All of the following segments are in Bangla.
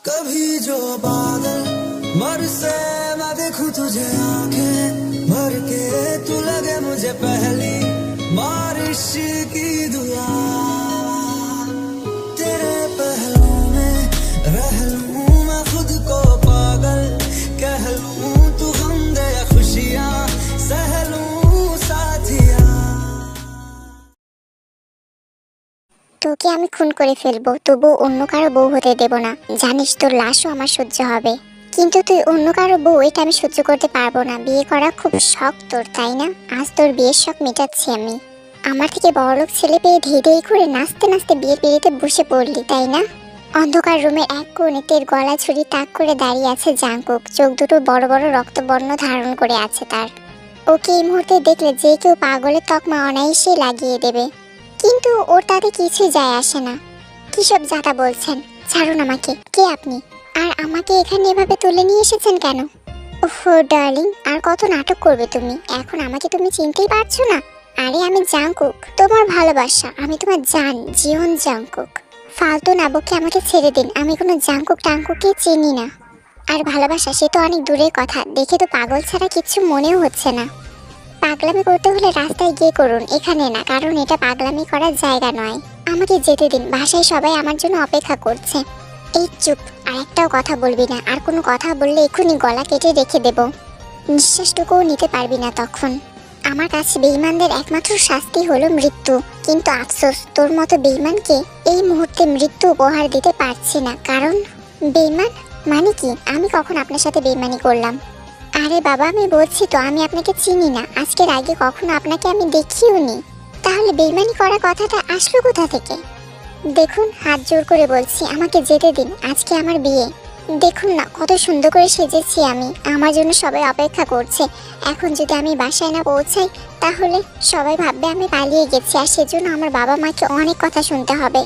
कभी जो बादल बरसे मैं देखूं तुझे आंखें भर के, तू लगे मुझे पहली बारिश की दुआ। तेरे पहलू में रह लूं मैं खुद को पागल, कह लूं तू गम दे या खुशियां सह लूं साथिया। তোকে আমি খুন করে ফেলবো, তবু অন্য কারো বউ হতে দেব না। জানিস তোর লাশও আমার সহ্য হবে, কিন্তু তুই অন্য কারো বউ, এটা আমি সহ্য করতে পারবো না। বিয়ে করা খুব শখ তোর, তাই না? আজ তোর বিয়ের শখ মেটাচ্ছি আমি। আমার থেকে বড়লোক ছেলে পেয়ে ধেই ধেই করে নাচতে নাচতে বিয়ের পিড়িতে বসে পড়লি, তাই না? অন্ধকার রুমের এক কোণে তের গলা ছুরি তাক করে দাঁড়িয়ে আছে জাংকুক। চোখ দুটো বড় বড় রক্তবর্ণ ধারণ করে আছে তার। ওকে এই মুহূর্তে দেখলে যে কেউ পাগলের তকমা অনায়াসে লাগিয়ে দেবে, কিন্তু ওর তাতে কিছুই যায় আসে না। কিসব যাতা বলছেন? ছাড়ুন আমাকে। কে আপনি? আর আমাকে এখানে এভাবে তুলে নিয়ে এসেছেন কেন? ওহো ডার্লিং, আর কত নাটক করবে তুমি? এখন আমাকে তুমি চিনতেই পারছো না? আরে আমি জাংকুক, তোমার ভালোবাসা, আমি তোমার জান, জীবন জাংকুক। ফালতু না বকে আমাকে ছেড়ে দিন। আমি কোনো জাংকুক টাংকুককে চিনি না। আর ভালোবাসা সে তো অনেক দূরের কথা। দেখে তো পাগল ছাড়া কিচ্ছু মনেও হচ্ছে না। পাগলামি করতে হলে রাস্তায় গিয়ে করুন, এখানে না, কারণ এটা পাগলামি করার জায়গা নয়। আমাকে যেতে দিন, বাসায় সবাই আমার জন্য অপেক্ষা করছে। এই চুপ, আর একটাও কথা বলবি না। আর কোনো কথা বললে এক্ষুনি গলা কেটে রেখে দেব। নিঃশ্বাসটুকুও নিতে পারবি না তখন। আমার কাছে বেঈমানদের একমাত্র শাস্তি হলো মৃত্যু, কিন্তু আফসোস তোর মতো বেঈমানকে এই মুহূর্তে মৃত্যু উপহার দিতে পারছি না। কারণ বেঈমান মানে কি? আমি কখন আপনার সাথে বেঈমানি করলাম? আরে বাবা, আমি বলছি তো আমি আপনাকে চিনি না। আজকের আগে কখনো আপনাকে আমি দেখিও নি। তাহলে বেঈমানি করা কথাটা আসলো কোথা থেকে? দেখুন, হাত জোর করে বলছি, আমাকে যেতে দিন। আজকে আমার বিয়ে। দেখুন না কত সুন্দর করে সেজেছি আমি। আমার জন্য সবাই অপেক্ষা করছে। এখন যদি আমি বাসায় না পৌঁছাই, তাহলে সবাই ভাববে আমি পালিয়ে গেছি, আর সেজন্য আমার বাবা মাকে অনেক কথা শুনতে হবে।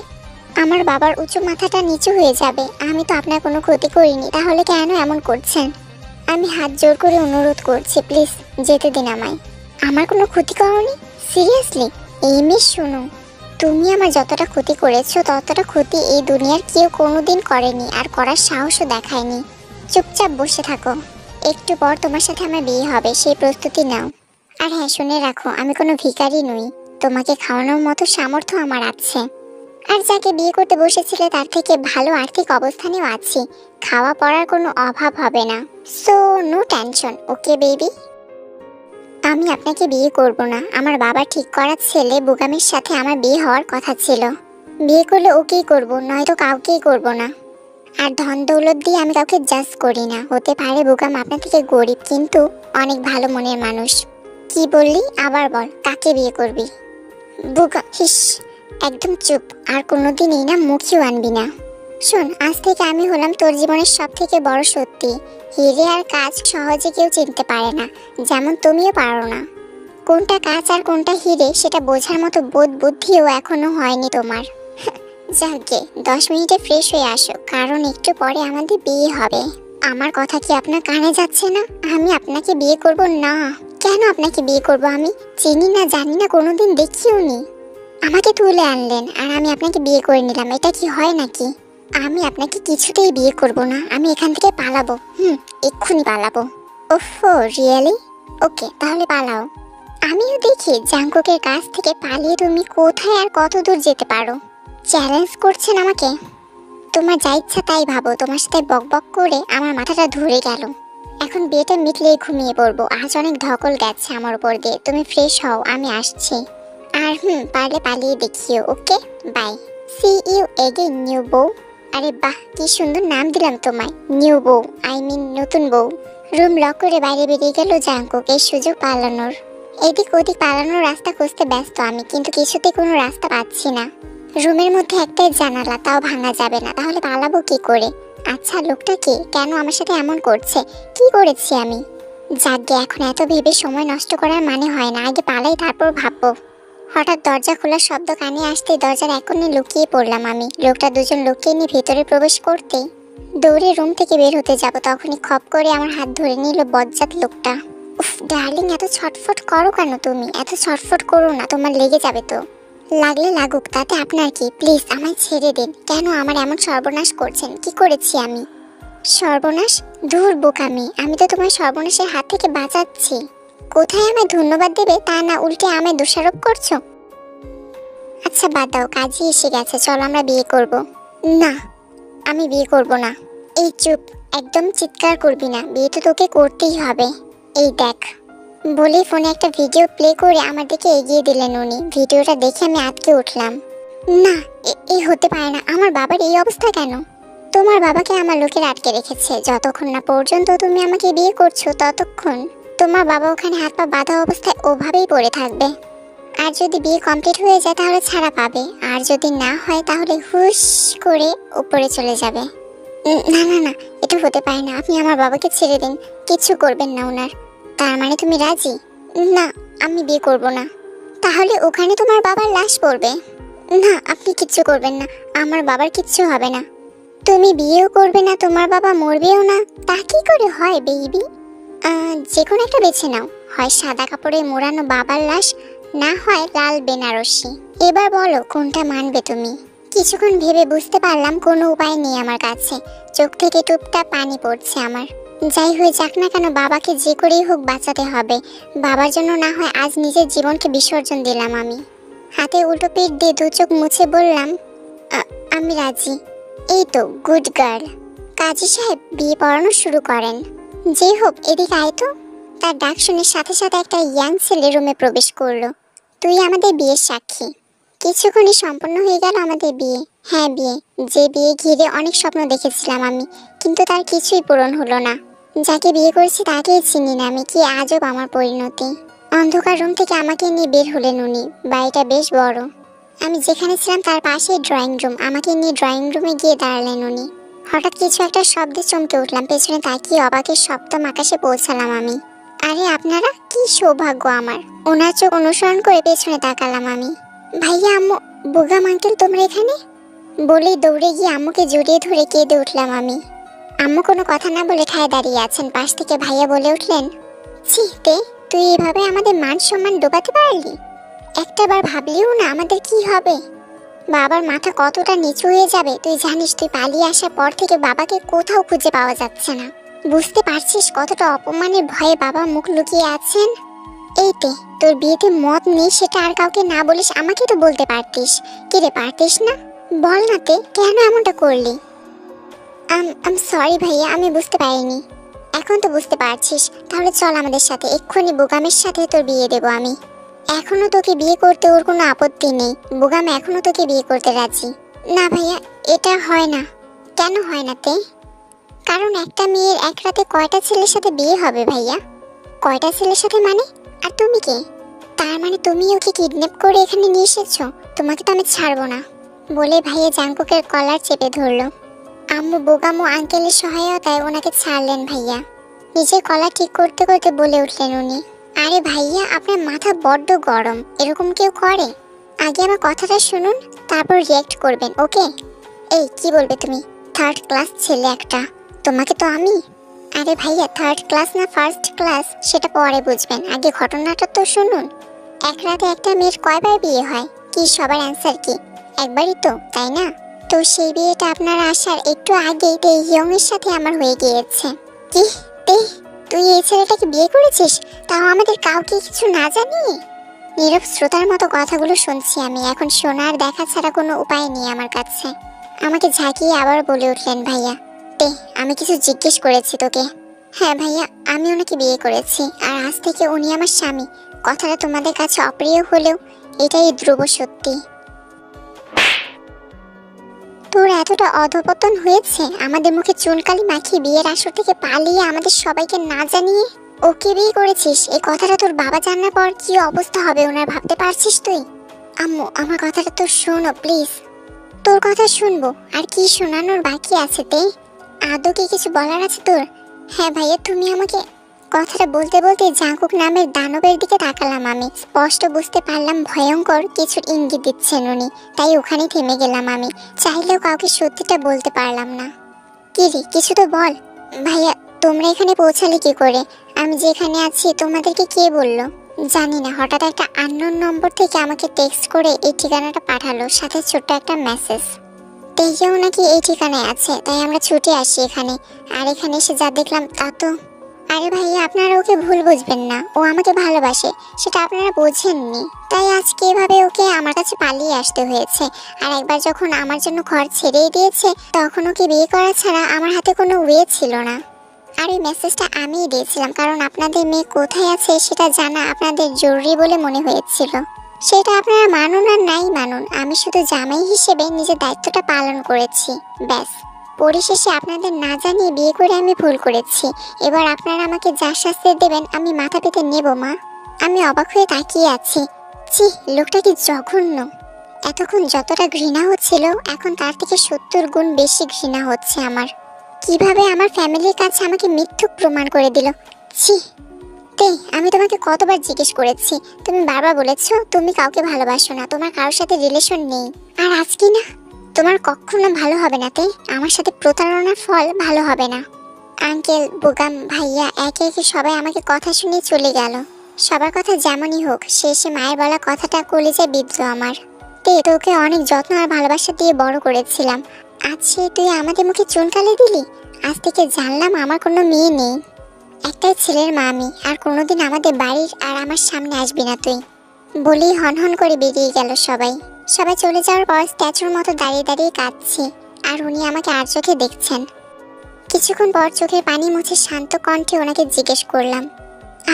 আমার বাবার উঁচু মাথাটা নিচু হয়ে যাবে। আমি তো আপনার কোনো ক্ষতি করিনি, তাহলে কেন এমন করছেন? আমি হাত জোর করে অনুরোধ করছি, প্লিজ যেতে দিন আমায়। আমার কোনো ক্ষতি করনি? সিরিয়াসলি? এই মেয়ে শোনো, তুমি আমার যতটা ক্ষতি করেছো ততটা ক্ষতি এই দুনিয়ার কেউ কোনোদিন করেনি, আর করার সাহসও দেখায়নি। চুপচাপ বসে থাকো। একটু পর তোমার সাথে আমার বিয়ে হবে, সেই প্রস্তুতি নাও। আর হ্যাঁ, শুনে রাখো, আমি কোনো ভিখারি নই। তোমাকে খাওয়ানোর মতো সামর্থ্য আমার আছে। আর যাকে বিয়ে করতে বসেছিলে তার থেকে ভালো আর্থিক অবস্থানেও আছি। খাওয়া পড়ার কোনো অভাব হবে না। So no tension, okay baby? আমি আপনাকে বিয়ে করব না। আমার বাবা ঠিক করা ছেলে বুগামের সাথে আমার বিয়ে হওয়ার কথা ছিল। বিয়ে করলে ওকেই করব, নয়তো কাউকেই করব না। আর ধন দৌলত দিয়ে আমি কাউকে জাজ করি না। হতে পারে বুগাম আপনার থেকে গরিব, কিন্তু অনেক ভালো মনের মানুষ। কি বললি? আবার বল, কাকে বিয়ে করবি? বুগাম? হিস, একদম চুপ। আর কোনোদিনই না মুখেও আনবি না। শোন, আজ থেকে আমি হলাম তোর জীবনের সব থেকে বড় সত্যি। হিরে আর কাজ সহজে কেউ চিনতে পারে না, যেমন তুমিও পারো না। কোনটা কাজ আর কোনটা হিরে সেটা বোঝার মতো বোধ বুদ্ধিও এখনো হয়নি তোমার। যাকে 10 মিনিটে ফ্রেশ হয়ে আসো, কারণ একটু পরে আমাদের বিয়ে হবে। আমার কথা কি আপনার কানে যাচ্ছে না? আমি আপনাকে বিয়ে করব না। কেন আপনাকে বিয়ে করব? আমি চিনি না, জানি না, কোনোদিন দেখিও নি। আমাকে তুলে আনলেন আর আমি আপনাকে বিয়ে করে নিলাম। এটা কি হয় নাকি? আমি আপনাকে কিছুতেই বিয়ে করব না। আমি এখান থেকে পালাবো। এক্ষুনি পালাবো। ওফো, রিয়েলি? ওকে, তাহলে পালাও। আমিও দেখি জাংকুকের কাছ থেকে পালিয়ে তুমি কোথায় আর কত দূর যেতে পারো। চ্যালেঞ্জ করছেন আমাকে? তোমার যা ইচ্ছা তাই ভাবো। তোমার সাথে বকবক করে আমার মাথাটা ধরে গেল। এখন বিয়েটা মিটলেই ঘুমিয়ে পড়বো। আজ অনেক ধকল গেছে আমার উপর দিয়ে। তুমি ফ্রেশ হও, আমি আসছি। আর পারলে পালিয়ে দেখিও। Okay, bye. See you again new বউ। আরে বাহ, কি সুন্দর নাম দিলাম তোমায়, নিউ বউ, আই মিন নতুন বউ। রুম লক করে বাইরে বেরিয়ে গেল জাংকুক এই সুযোগ পালানোর। এদিক ওদিক পালানোর রাস্তা খুঁজতে ব্যস্ত আমি, কিন্তু কিছুতে কোনো রাস্তা পাচ্ছি না। রুমের মধ্যে একটাই জানালা, তাও ভাঙা যাবে না। তাহলে পালাবো কি করে? আচ্ছা, লোকটা কে? কেন আমার সাথে এমন করছে? কি করেছি আমি? যাকগে, এখন এত ভেবে সময় নষ্ট করার মানে হয় না। আগে পালাই, তারপর ভাববো। হঠাৎ দরজা খোলার শব্দ কানে আসতে দরজার এক কোণে লুকিয়ে পড়লাম আমি। লোকটা দুজন লোককে নিয়ে ভেতরে প্রবেশ করতেই দৌড়ে রুম থেকে বের হতে যাব, তখনই খপ করে আমার হাত ধরে নিল বজ্জাত লোকটা। উফ ডার্লিং, এত ছটফট করো কেন তুমি? এত ছটফট করো না, তোমার লেগে যাবে তো। লাগলে লাগুক, তাতে আপনার কি? প্লিজ আমায় ছেড়ে দিন। কেন আমার এমন সর্বনাশ করছেন? কি করেছি আমি? সর্বনাশ? দূর বোকামি, আমি তো তোমার সর্বনাশের হাত থেকে বাঁচাচ্ছি। কোথায় আমায় ধন্যবাদ দেবে তা না, উল্টে আমায় দোষারোপ করছো। আচ্ছা বাদ দাও, কাজই এসে গেছে, চলো আমরা বিয়ে করব। না, আমি বিয়ে করব না। এই চুপ, একদম চিৎকার করবি না, বিয়ে তো তোকে করতেই হবে। এই দেখ বলেই ফোনে একটা ভিডিও প্লে করে আমার দিকে এগিয়ে দিলেন উনি। ভিডিওটা দেখে আমি আটকে উঠলাম। না, এই হতে পারে না। আমার বাবার এই অবস্থা কেন? তোমার বাবাকে আমার লোকের আটকে রেখেছে। যতক্ষণ না পর্যন্ত তুমি আমাকে বিয়ে করছো ততক্ষণ তোমার বাবা ওখানে হাত পা বাঁধা অবস্থায় ওভাবেই পড়ে থাকবে। আর যদি বিয়ে কমপ্লিট হয়ে যায় তাহলে ছাড়া পাবে, আর যদি না হয় তাহলে হুশ করে উপরে চলে যাবে। না না না, এটা হতে পারে না। আপনি আমার বাবাকে ছেড়ে দিন, কিছু করবেন না ওনার। তার মানে তুমি রাজি? না, আমি বিয়ে করব না। তাহলে ওখানে তোমার বাবার লাশ পড়বে। না, আপনি কিচ্ছু করবেন না, আমার বাবার কিচ্ছু হবে না। তুমি বিয়েও করবে না, তোমার বাবা মরবেও না, তা কি করে হয় বেবি? যে কোনো একটা বেছে নাও, হয় সাদা কাপড়ে মোড়ানো বাবার লাশ, না হয় লাল বেনারসি। এবার বলো কোনটা মানবে তুমি? কিছুক্ষণ ভেবে বুঝতে পারলাম কোনো উপায় নেই আমার কাছে। চোখ থেকে টুপটা পানি পড়ছে আমার। যাই হয়ে যাক না কেন, বাবাকে যে করেই হোক বাঁচাতে হবে। বাবার জন্য না হয় আজ নিজের জীবনকে বিসর্জন দিলাম আমি। হাতে উল্টো পিঠ দিয়ে দু চোখ মুছে বললাম, আমি রাজি। এই তো গুড গার্ল। কাজী সাহেব বিয়ে পড়ানো শুরু করেন। যে হোক, এদিকে আয় তো। তার ডাক শুনে সাথে সাথে একটা ইয়াং ছেলে রুমে প্রবেশ করলো। তুই আমাদের বিয়ের সাক্ষী। কিছুক্ষণই সম্পন্ন হয়ে গেল আমাদের বিয়ে। হ্যাঁ বিয়ে, যে বিয়ে ঘিরে অনেক স্বপ্ন দেখেছিলাম আমি, কিন্তু তার কিছুই পূরণ হলো না। যাকে বিয়ে করেছি তাকেই চিনি না আমি। কি আজব আমার পরিণতি। অন্ধকার রুম থেকে আমাকে নিয়ে বের হলেন উনি। বাড়িটা বেশ বড়। আমি যেখানে ছিলাম তার পাশেই ড্রয়িং রুম। আমাকে নিয়ে ড্রয়িং রুমে গিয়ে দাঁড়ালেন উনি। হঠাৎ কিছু একটা শব্দে চমকে উঠলাম। পেছনে তাকিয়ে অবাকের সপ্তম আকাশে পৌঁছালাম আমি। আরে আপনারা, কি সৌভাগ্য আমার। ওনার চোখ অনুসরণ করে পেছনে তাকালাম আমি। ভাইয়া, আম্মু, বোগাম আঙ্কেল, তোমরা এখানে? বলেই দৌড়ে গিয়ে আম্মুকে জড়িয়ে ধরে কেঁদে উঠলাম আমি। আম্মু কোনো কথা না বলে ঠায় দাঁড়িয়ে আছেন। পাশ থেকে ভাইয়া বলে উঠলেন, ছি তে, তুই এভাবে আমাদের মান সম্মান ডোবাতে পারলি? একটাবার ভাবলিও না আমাদের কি হবে? বাবার মাথা কতটা নিচু হয়ে যাবে তুই জানিস? তুই পালিয়ে আসার পর থেকে বাবাকে কোথাও খুঁজে পাওয়া যাচ্ছে না। বুঝতে পারছিস কতটা অপমানের ভয়ে বাবা মুখ লুকিয়ে আছেন? এইতে তোর বিয়েতে মত নেই সেটা আর কাউকে না বলিস, আমাকে তো বলতে পারতিস। কিরে, পারতিস না? বল না তে, কেন এমনটা করলি? আম সরি ভাইয়া, আমি বুঝতে পারিনি। এখন তো বুঝতে পারছিস, তাহলে চল আমাদের সাথে। এক্ষুনি বোগামের সাথে তোর বিয়ে দেবো আমি। এখনো তোকে বিয়ে করতে ওর কোনো আপত্তি নেই। বোগাম এখনো তোকে বিয়ে করতে রাজি। না ভাইয়া, এটা হয় না। কেন হয় না তে? কারণ একটা মেয়ের এক রাতে কয়টা ছেলের সাথে বিয়ে হবে ভাইয়া? কয়টা ছেলের সাথে মানে? আর তুমি কে? তার মানে তুমি ওকে কিডন্যাপ করে এখানে নিয়ে এসেছো? তোমাকে তো আমি ছাড়বো না। বলে ভাইয়া জাঙ্কুকের কলার চেপে ধরলো। আম্মু বোগাম ও আঙ্কেলের সহায়তায় ওনাকে ছাড়লেন ভাইয়া। নিজের কলা ঠিক করতে করতে বলে উঠলেন উনি, আরে ভাইয়া, আপনার মাথা বড্ড গরম। এরকম কেউ করে? আগে আমার কথাটা শুনুন, তারপর রিয়্যাক্ট করবেন, ওকে? এই কি বলবে তুমি? থার্ড ক্লাস ছেলে একটা, তোমাকে তো আমি। আরে ভাইয়া, থার্ড ক্লাস না ফার্স্ট ক্লাস সেটা পরে বুঝবেন, আগে ঘটনাটা তো শুনুন। এক রাতে একটা মেয়ের কয়বার বিয়ে হয়? কি সবার অ্যান্সার কি? একবারই তো, তাই না? তো সেই বিয়েটা আপনার আসার একটু আগেই তে ইয়ং এর সাথে আমার হয়ে গিয়েছে। কি তে, তুই এই ছেলেটাকে বিয়ে করেছিস, তাও আমাদের কাউকে কিছু না জানিয়ে? নীরব শ্রোতার মতো কথাগুলো শুনছি আমি। এখন শোনার দেখা ছাড়া কোনো উপায় নেই আমার কাছে। আমাকে ঝাঁকিয়ে আবার বলে উঠলেন ভাইয়া, তে আমি কিছু জিজ্ঞেস করেছি তোকে। হ্যাঁ ভাইয়া, আমি ওনাকে বিয়ে করেছি, আর আজ থেকে উনি আমার স্বামী। কথাটা তোমাদের কাছে অপ্রিয় হলেও এটাই ধ্রুব সত্যি। তোর এতটা অধপতন হয়েছে আমাদের মুখে চুনকালি মাখিয়ে বিয়ের আসর থেকে পালিয়ে আমাদের সবাইকে না জানিয়ে ওকে বিয়ে করেছিস। এই কথাটা তোর বাবা জানার পর কি অবস্থা হবে ওনার ভাবতে পারছিস তুই? আম্মু, আমার কথাটা তো শোনো প্লিজ। তোর কথা শুনবো, আর কি শোনানোর বাকি আছে তে? আদৌ কি কিছু বলার আছে তোর? হ্যাঁ ভাইয়া, তুমি আমাকে। কথাটা বলতে বলতে জাঙ্কুক নামের দানবের দিকে তাকালাম আমি। স্পষ্ট বুঝতে পারলাম ভয়ঙ্কর কিছুর ইঙ্গিত দিচ্ছেন উনি, তাই ওখানে থেমে গেলাম আমি। চাইলেও কাউকে সত্যিটা বলতে পারলাম না। কি রে, কিছু তো বল। ভাইয়া, তোমরা এখানে পৌঁছালে কি করে? আমি যেখানে আছি তোমাদেরকে কে বললো? জানি না হঠাৎ একটা আননোন নম্বর থেকে আমাকে টেক্সট করে এই ঠিকানাটা পাঠালো, সাথে ছোট্ট একটা মেসেজ। তেইও নাকি এই ঠিকানায় আছে, তাই আমরা ছুটে আসি এখানে। আর এখানে এসে যা দেখলাম তা তো। আরে ভাইয়া, আপনারা ওকে ভুল বুঝবেন না, ও আমাকে ভালোবাসে, সেটা আপনারা বোঝেননি। তাই আজকে এভাবে ওকে আমার কাছে পালিয়ে আসতে হয়েছে। আর একবার যখন আমার জন্য ঘর ছেড়েই দিয়েছে, তখন ওকে বিয়ে করা ছাড়া আমার হাতে কোনো ওয়ে ছিল না। আর এই মেসেজটা আমিই দিয়েছিলাম, কারণ আপনাদের মেয়ে কোথায় আছে সেটা জানা আপনাদের জরুরি বলে মনে হয়েছিল। সেটা আপনারা মানুন আর নাই মানুন, আমি শুধু জামাই হিসেবে নিজের দায়িত্বটা পালন করেছি, ব্যাস। পরিশেষে আপনাদের না জানিয়ে বিয়ে করে আমি ভুল করেছি। এবার আপনারা আমাকে যা শাস্তি দেবেন আমি মাথা পেতে নেব মা। আমি অবাক হয়ে তাকিয়ে আছি। ছি, লোকটা কি জঘন্য! এতক্ষণ যতটা ঘৃণা হচ্ছিল, এখন তার থেকে 70 গুণ বেশি ঘৃণা হচ্ছে আমার। কিভাবে আমার ফ্যামিলির কাছে আমাকে মিথ্যুক প্রমাণ করে দিল! ছি! আমি তোমাকে কতবার জিজ্ঞেস করেছি, তুমি বারবার বলেছো তুমি কাউকে ভালোবাসো না, তোমার কারোর সাথে রিলেশন নেই। আর আজকে না, তোমার কখনো ভালো হবে না। আমার সাথে প্রতারণার ফল ভালো হবে না। আঙ্কেল, বুগাম, ভাইয়া একে একে সবাই আমাকে কথা শুনিয়ে চলে গেল। সবার কথা যেমনই হোক, শেষে মায়ের বলা কথাটা কলিজায় বিঁধল আমার। তোকে অনেক যত্ন আর ভালোবাসা দিয়ে বড় করেছিলাম, আজ তুই আমাদের মুখে চুনকালি দিলি। আজ থেকে জানলাম আমার কোনো মেয়ে নেই, একটাই ছেলের মা আমি। আর কোনোদিন আমাদের বাড়ির আর আমার সামনে আসবি না তুই, বলেই হনহন করে বেরিয়ে গেল সবাই। সবাই চলে যাওয়ার পর স্ট্যাচুর মতো দাঁড়িয়ে দাঁড়িয়ে কাঁদছি, আর উনি আমাকে আর চোখে দেখছেন। কিছুক্ষণ পর চোখের পানি মুছে শান্ত কণ্ঠে ওনাকে জিজ্ঞেস করলাম,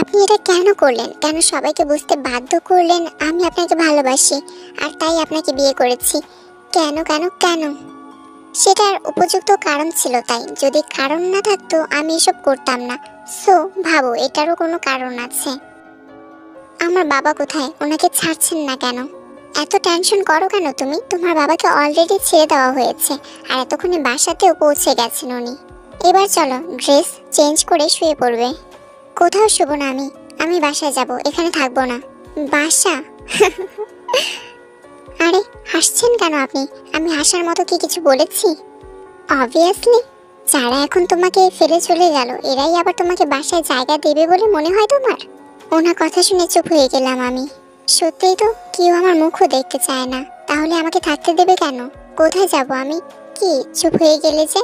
আপনি এটা কেন করলেন? কেন সবাইকে বুঝতে বাধ্য করলেন আমি আপনাকে ভালোবাসি আর তাই আপনাকে বিয়ে করেছি? কেন কেন কেন? সেটার উপযুক্ত কারণ ছিল, তাই যদি কারণ না থাকতো আমি এসব করতাম না। সো ভাবো এটারও কোনো কারণ আছে। আমার বাবা কোথায়? ওনাকে ছাড়ছেন না কেন? এত টেনশন করো কেন তুমি? তোমার বাবাকে অলরেডি ছেড়ে দেওয়া হয়েছে, আর এতক্ষণে বাসাতেও পৌঁছে গেছেন উনি। এবার চলো ড্রেস চেঞ্জ করে শুয়ে পড়বে। কোথাও শুব না আমি বাসায় যাব, এখানে থাকবো না। বাসা? আরে হাসছেন কেন আপনি? আমি হাসার মতো কি কিছু বলেছি? অবভিয়াসলি, যারা এখন তোমাকে ফেলে চলে গেল এরাই আবার তোমাকে বাসায় জায়গা দেবে বলে মনে হয় তোমার? ওনার কথা শুনে চুপ হয়ে গেলাম আমি। সত্যিই তো, কেউ আমার মুখও দেখতে চায় না, তাহলে আমাকে থাকতে দেবে কেন? কোথায় যাব আমি? কি চুপ হয়ে গেলে যে?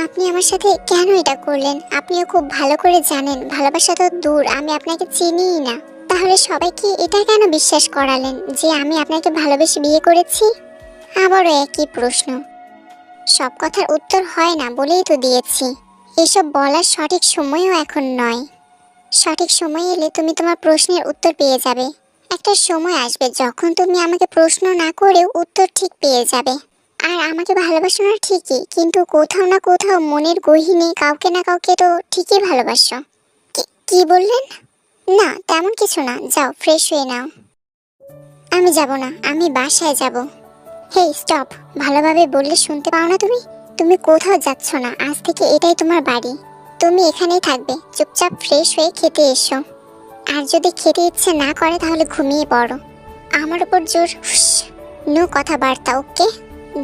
আপনি আমার সাথে কেন এটা করলেন? আপনিও খুব ভালো করে জানেন ভালোবাসা তো দূর, আমি আপনাকে চিনিই না। তাহলে সবাইকে এটা কেন বিশ্বাস করালেন যে আমি আপনাকে ভালোবেসে বিয়ে করেছি? আবারও একই প্রশ্ন। সব কথার উত্তর হয় না বলেই তো দিয়েছি। এসব বলার সঠিক সময়ও এখন নয়। সঠিক সময় এলে তুমি তোমার প্রশ্নের উত্তর পেয়ে যাবে। একটা সময় আসবে যখন তুমি আমাকে প্রশ্ন না করেও উত্তর ঠিক পেয়ে যাবে। আর আমাকে ভালোবাসো না ঠিকই, কিন্তু কোথাও না কোথাও মনের গহীনে কাউকে না কাউকে তো ঠিকই ভালোবাসো। কি বললেন? না তেমন কিছু না, যাও ফ্রেশ হয়ে নাও। আমি যাব না, আমি বাসায় যাব। হেই স্টপ, ভালোভাবে বললে শুনতে পাও না তুমি? তুমি কোথাও যাচ্ছ না, আজ থেকে এটাই তোমার বাড়ি। তুমি এখানেই থাকবে, চুপচাপ ফ্রেশ হয়ে খেতে এসো। আর যদি খেতে ইচ্ছে না করে তাহলে ঘুমিয়ে পড়ো। আমার উপর জোর নো কথাবার্তা, ওকে?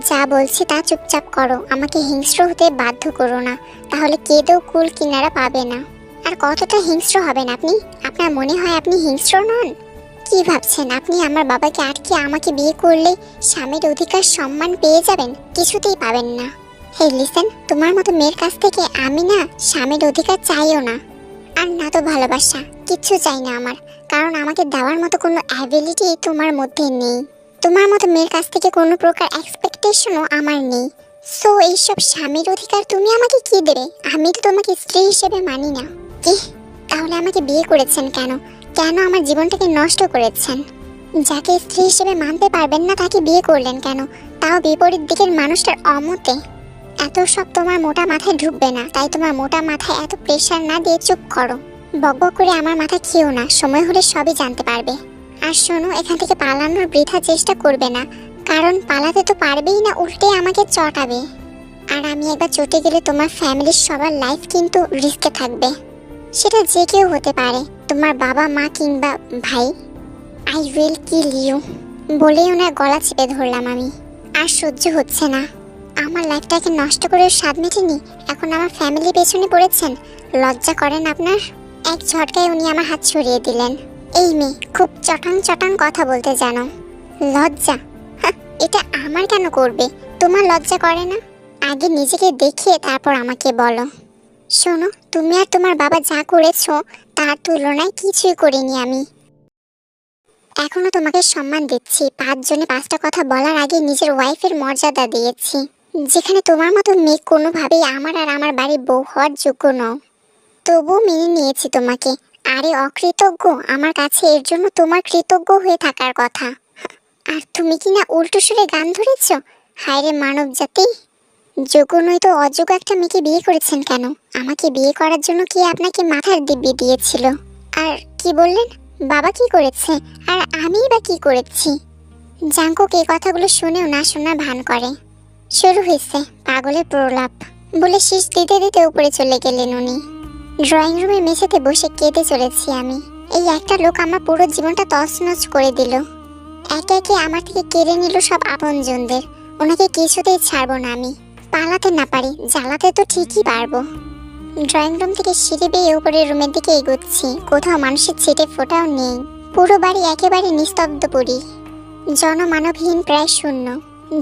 যা বলছি তা চুপচাপ করো, আমাকে হিংস্র হতে বাধ্য করো না, তাহলে কেঁদেও কুল কিনারা পাবে না। আর কতটা হিংস্র হবেন আপনি? আপনার মনে হয় আপনি হিংস্র নন? কি ভাবছেন আপনি আমার বাবাকে আটকে আমাকে বিয়ে করলে স্বামীর অধিকার সম্মান পেয়ে যাবেন? কিছুতেই পাবেন না। হে লিসেন, তোমার মতো মেয়ের কাছ থেকে আমি না স্বামীর অধিকার চাইও না, আর না তো ভালোবাসা, কিচ্ছু চাই না আমার, কারণ আমাকে দেওয়ার মতো কোনো অ্যাবিলিটি তোমার মধ্যে নেই। তোমার মতো মেয়ের কাছ থেকে কোনো প্রকার এক্সপেকটেশনও আমার নেই। সো এইসব স্বামীর অধিকার তুমি আমাকে কি দেবে? আমি তো তোমাকে স্ত্রী হিসেবে মানি না। কি? তাহলে আমাকে বিয়ে করেছেন কেন? কেন আমার জীবনটাকে নষ্ট করেছেন? যাকে স্ত্রী হিসেবে মানতে পারবেন না তাকে বিয়ে করলেন কেন, তাও বিপরীত দিকের মানুষটার অমতে? এত সব তোমার মোটা মাথায় ঢুকবে না, তাই তোমার মোটা মাথায় এত প্রেশার না দিয়ে চুপ করো। বকবক করে আমার মাথা খেও না, সময় হলে সবই জানতে পারবে। আর শোনো, এখান থেকে পালানোর বৃথা চেষ্টা করবে না, কারণ পালাতে তো পারবেই না, উল্টে আমাকে চটাবে। আর আমি একবার চটে গেলে তোমার ফ্যামিলির সবার লাইফ কিন্তু রিস্কে থাকবে। সেটা যে কেউ হতে পারে, তোমার বাবা মা কিংবা ভাই। আই উইল কিল ইউ বলেই ওনার গলা চেপে ধরলাম আমি। আর সহ্য হচ্ছে না, আমার লাইফটাকে নষ্ট করে স্বাদ মেটেনি, এখন আমার ফ্যামিলি পেছনে পড়েছেন। লজ্জা করেন আপনার? এক ঝটকায় উনি আমার হাত ছড়িয়ে দিলেন। এই মেয়ে খুব চটাং চটাং কথা বলতে জানো। লজ্জা? হ্যাঁ, এটা আমার কেন করবে? তোমার লজ্জা করে না? আগে নিজেকে দেখিয়ে তারপর আমাকে বলো। শোনো, তুমি আর তোমার বাবা যা করেছো তার তুলনায় কিছুই করিনি আমি। এখনো তোমাকে সম্মান দিচ্ছি, 5 জনে 5টা কথা বলার আগে নিজের ওয়াইফের মর্যাদা দিয়েছি। যেখানে তোমার মতো মেয়ে কোনোভাবেই আমার আর আমার বাড়ির বউ হওয়ার যোগ্য নও, তবুও মেনে নিয়েছি তোমাকে। আরে অকৃতজ্ঞ, আমার কাছে এর জন্য তোমার কৃতজ্ঞ হয়ে থাকার কথা। আর তুমি কি না উল্টো সুরে গান ধরেছ? হায়রে মানব জাতি, যোগ্য নই তো অযোগ্য একটা মেয়েকে বিয়ে করেছেন কেন? আমাকে বিয়ে করার জন্য কি আপনাকে মাথার দিব্যি দিয়েছিল? আর কি বললেন বাবা কি করেছে, আর আমিই বা কি করেছি? জাঙ্কুক এই কথাগুলো শুনেও না শোনার ভান করে। শুরু হয়েছে পাগলের প্রলাপ বলে শীষ দিতে দিতে উপরে চলে গেলেন উনি। ড্রয়িং রুমে মেঝেতে বসে কেঁদে চলেছি আমি। এই একটা লোক আমার পুরো জীবনটা তছনছ করে দিল। একে একে আমার থেকে কেড়ে নিল সব আপনজনদের। ওনাকে কিছুতেই ছাড়বো না আমি। পালাতে না পারি, জ্বালাতে তো ঠিকই পারবো। ড্রয়িং রুম থেকে সিঁড়ি বেয়ে উপরের রুমের দিকে এগোচ্ছি। কোথাও মানুষের ছিটে ফোটাও নেই। পুরো বাড়ি একেবারে নিস্তব্ধ পড়ি, জনমানবহীন, প্রায় শূন্য।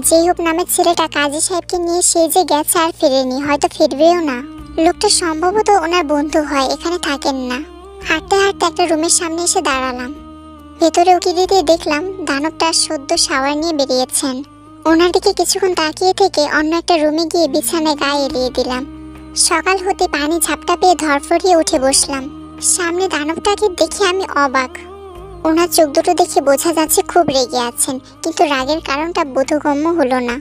যেই হোক নামের ছেলেটা কাজী সাহেবকে নিয়ে সে যে গেছে আর ফেরেনি, হয়তো ফিরবেও না। লোকটা সম্ভবত ওনার বন্ধু হয়, এখানে থাকেন না। হাঁটতে হাঁটতে একটা রুমের সামনে এসে দাঁড়ালাম। ভেতরে উকি দিতে দেখলাম দানবটা সদ্য শাওয়ার নিয়ে বেরিয়েছেন। ওনার দিকে কিছুক্ষণ তাকিয়ে থেকে অন্য একটা রুমে গিয়ে বিছানায় গায়ে এলিয়ে দিলাম। সকাল হতে পানি ঝাপটা পেয়ে ধরফরিয়ে উঠে বসলাম। সামনে দানবটাকে দেখে আমি অবাক। ওনার চোখ দুটো দেখে বোঝা যাচ্ছে খুব রেগে আছেন, কিন্তু রাগের কারণটা বোধগম্য হলো না।